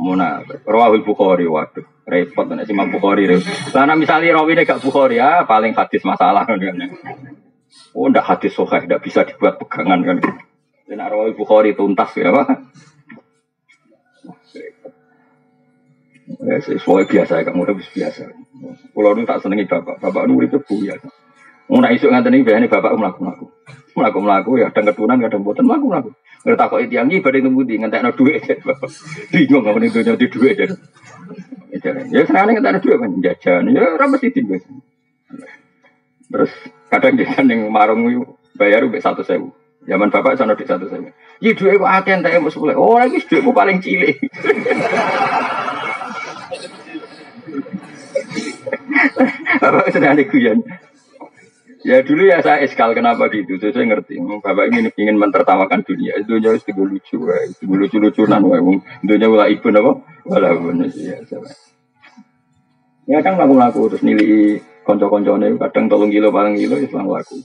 munafik. Rawahul Bukhari waduh. Repot nek Imam Bukhari. Lah nek misale rawine gak Bukhari ya paling hadis masalah ngono. Oh, ndak hadis sahih, ndak bisa dibuat pegangan kan. Nek Rawahul Bukhari tuntas ya, Pak. Ya, sesuai biasa ya, kamu udah biasa. Kalau nu tak senengi bapak nu itu biasa. Mau nak isuk nganten iki bayane bapak mlaku-mlaku ya kadang keturunan kadang mboten mlaku-mlaku. Ngertakoki tiyang iki badhe ngendi ngentekno dhuwit. Bingung ngene donya di dhuwit. Ya senengane ngentekno dhuwit kan jajan. Ya ora mesti tinggal. Terus kadang dia ning marung bayar mbek 100.000. Zaman bapak sono dik 100.000. Iki dhuwit kok akeh entek mesti boleh. Oh, iki dhuwitku paling cilik. Bapak senengane guyon. Ya dulu ya saya eskal kenapa gitu, saya ngerti. Bapak ingin mentertawakan dunia, dunia itu lucu, itu lucu-lucunan, dunia wala ibu apa, wala ibu ya. Ya kadang laku-laku terus nilai konco-koncone, kadang 3 kilo, 4 kilo, ya selang laku.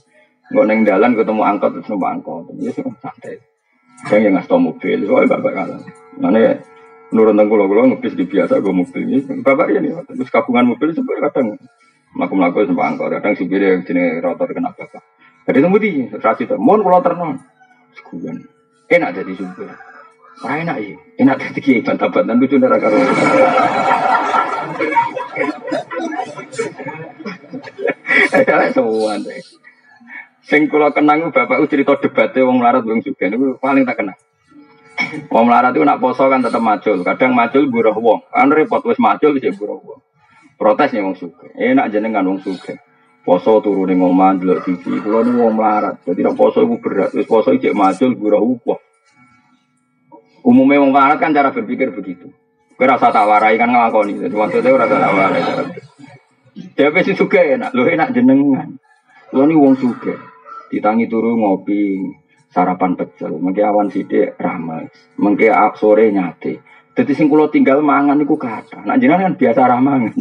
Nggak neng jalan ketemu angkot terus numpak angkot, ya sih santai. Saya yang ngasih mobil, soalnya bapak kalah. Mana nurun tengkulo-kulo ngebis di biasa gue mobil ini, bapak ini, terus gabungan mobil sebenarnya kadang. Melaku-melaku sampai angkor, kadang supirnya jenis rotor kena bapak. Jadi tunggu di rasi itu, mohon kalau ternon. Sekuan, enak jadi supir. Enak ya, enak jadi kiai bantah-bantahan lucu darah karo. Semua deh. Sing kula kenang bapak cerita debatnya wong melarat wong sugih niku paling tak kenal. Wong melarat itu nak poso kan tetap macul, kadang macul buruh wong. Kan repot wis macul wis buruh wong. Protes nih wong sugih. Enak jenengan wong sugih. Poso turu ning omah ndelok TV. Kula niku wong melarat. Dadi nek poso iku berat. Wis poso iki macul buruh upo. Umumnya wong melarat kan cara berpikir begitu. Kowe ora usah tak warai kan nglakoni. Dadi maksudnya ora usah tak warai. Dhewe sing sugih enak, lho enak jenengan. Kula niku wong sugih. Ditangi turu ngopi, sarapan pecel, mengke awan sithik rames, mengke sore nyate. Dadi sing kula tinggal mangan niku kathah. Nek jenengan kan biasa ra mangan.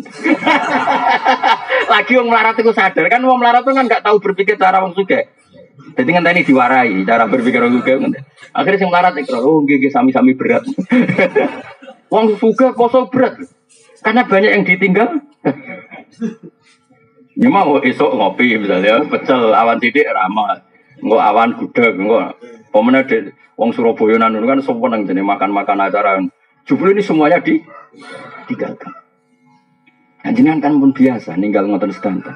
Lagi wong melarat iku sadar kan wong melarat kan enggak tahu berpikir cara wong sugih. Dadi ngenteni diwarai cara berpikir wong sugih ngene. Akhire sing melarat iku oh nggih sami-sami berat. Wong sugih poso berat. Karena banyak yang ditinggal. Ya mau esok ngopi misalnya pecel awan sithik ramah. Engko awan gudeg engko pemene wong Surabaya nanu kan seneng jenenge makan-makan acara. Jupul ini semuanya ditinggalkan. Jenengan kan pun biasa ninggal ngoten sedanten.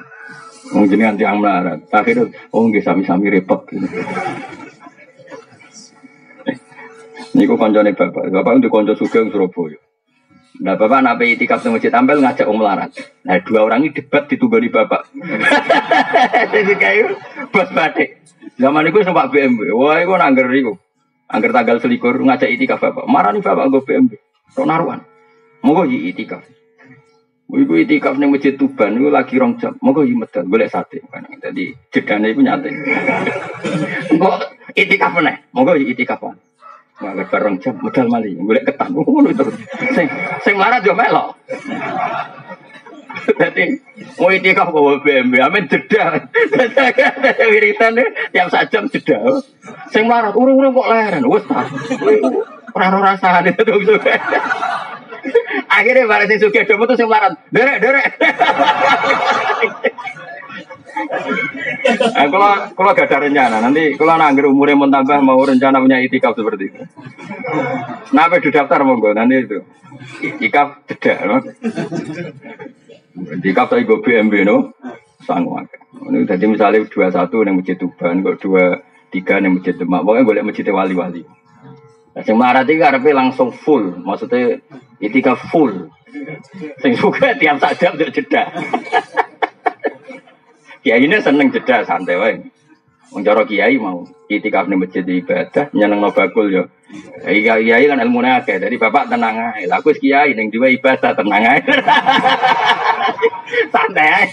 Wong jenengan tiyang melarat. Akhirnya oh nggih sami-sami repot. Niku kancane bapak. Bapak itu kanca sugih Surabaya. Nah bapak nak itikaf di masjid tampil ngajak melarat. Nah 2 orang ini debat ditunggoni bapak. Jadi kayak bos batik. Zaman itu sempat BMW. Wah itu nangger itu. Angger tanggal 21 ngajak itikaf bapak. Marah nih bapak gue BMW. Tok naruhan. Moga yi itikaf. Iku itikaf ning masjid Tuban iku lagi 2 jam. Moga yi medal golek sate. Jadi jedane iku nyate. Kok itikaf meneh. Moga yi itikaf. Malah bareng jam medal mali golek ketan ngono terus. Sing melarat yo melok. Dadi mau itikaf kok BMW amen jeda. Wiritan tiap 1 jam jeda. Sing melarat urung-urung kok leren wis ta. Ora rasane terus. Akhirnya bareng sing sugih do metu sing melarat. Derek. Kalau gak ada rencana, nanti kalau nangger umurnya mau tambah mau rencana punya itikaf seperti itu. Kenapa di daftar monggo nanti itu itikaf jeda, itikaf saya go BMW no, sanggup. Ini tadi misalnya 21 yang masjid Tuban, kok 23 yang masjid Demak, pokoknya boleh masjid wali-wali. Yang melarat itu karena langsung full, maksudnya itikaf full. Sing suka tiap sak jam jeda. Kiai ini seneng jeda santai wae. Wong cara kiai mau itikaf ning masjid ibadah nyenengno bakul yo. Kiai kan ilmune akeh. Jadi bapak tenang ae. Lah aku kiai ning dhewe ibadah tenang ae. Santai ae.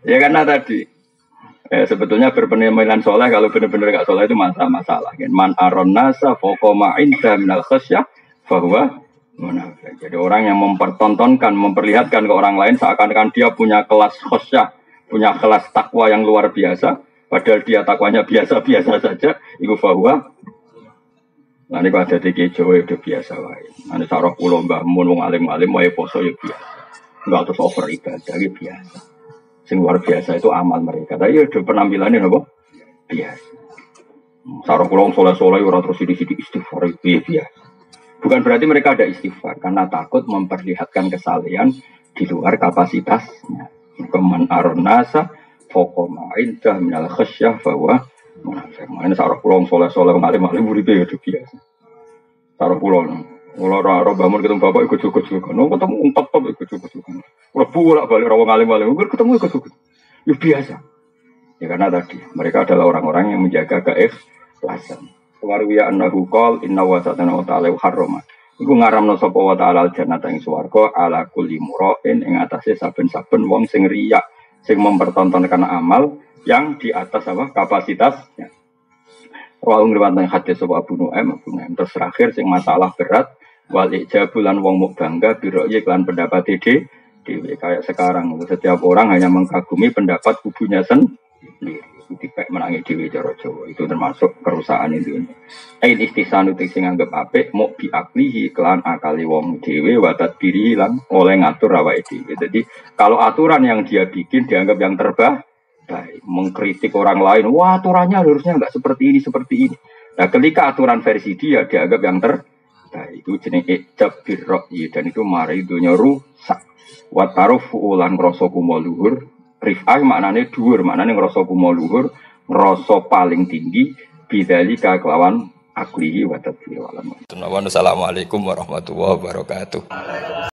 Ya karena tadi sebetulnya berpenampilan soleh kalau benar-benar enggak soleh itu masalah. Man aron nasa faqama inda minal khasyah bahwa munafik. Jadi orang yang mempertontonkan, memperlihatkan ke orang lain seakan-akan dia punya kelas khosyah, punya kelas takwa yang luar biasa, padahal dia takwanya biasa-biasa saja. Iku bahwa nanti kalau ada di Jawa udah biasa wae. Nanti sarah pulau mbah mun wong alim-alim wae poso ya biasa. Enggak terus over ibadah ya biasa. Sing luar biasa itu amal mereka. Tapi udah penampilannya apa? Biasa. Sarah pulau soleh-soleh orang terus sidik-sidik istighfar biasa. Bukan berarti mereka ada istighfar, karena takut memperlihatkan kesalehan di luar kapasitasnya. Keman aron nasa, fokoma indah minal khasyah bahwa Main sarap pulau soleh-soleh ngalim-ngalim uripe ya biasa. Sarap pulau. Kalau orang bangun ketemu bapak ikut juga. No ketemu top ikut juga. Kalau bolak balik orang ngalim-ngalim ketemu ikut juga. Ya biasa. Ya karena tadi mereka adalah orang-orang yang menjaga keikhlasan. Warwiya annahu qol inna wa satana wa ta'ala harrama. Iku ngaramno sapa wa ta'ala al-jannata ing swarga ala kulli mura'in ing atase saben-saben wong sing riya, sing mempertontonkan amal yang di atas apa kapasitasnya. Wa ngriwatan hadis sapa Abu Nu'aim terus terakhir sing masalah berat wal ijabulan wong muk bangga biro iklan pendapat dhewe kayak sekarang setiap orang hanya mengkagumi pendapat kubunya sendiri. Dipek menangi dhewe cara Jawa itu termasuk kerusakan itu. Ain istisanu sing anggap apik muk biaklihi kelan akali wong dhewe wa tadbiri lan oleh ngatur awake dhewe. Jadi kalau aturan yang dia bikin dianggap yang terbaik, mengkritik orang lain, wah aturannya harusnya enggak seperti ini. Nah, ketika aturan versi dia dianggap yang terbaik, itu jenenge ijab birra'yi dan itu mari dunya rusak. Wa tarufu ulan ngrasa kumo luhur. Rif'ah maknanya dhuwur, maknanya ngerasa kumo luhur, ngerasa paling tinggi, bidzalika kelawan aklihi wa tadbiri walam. Assalamualaikum warahmatullahi wabarakatuh.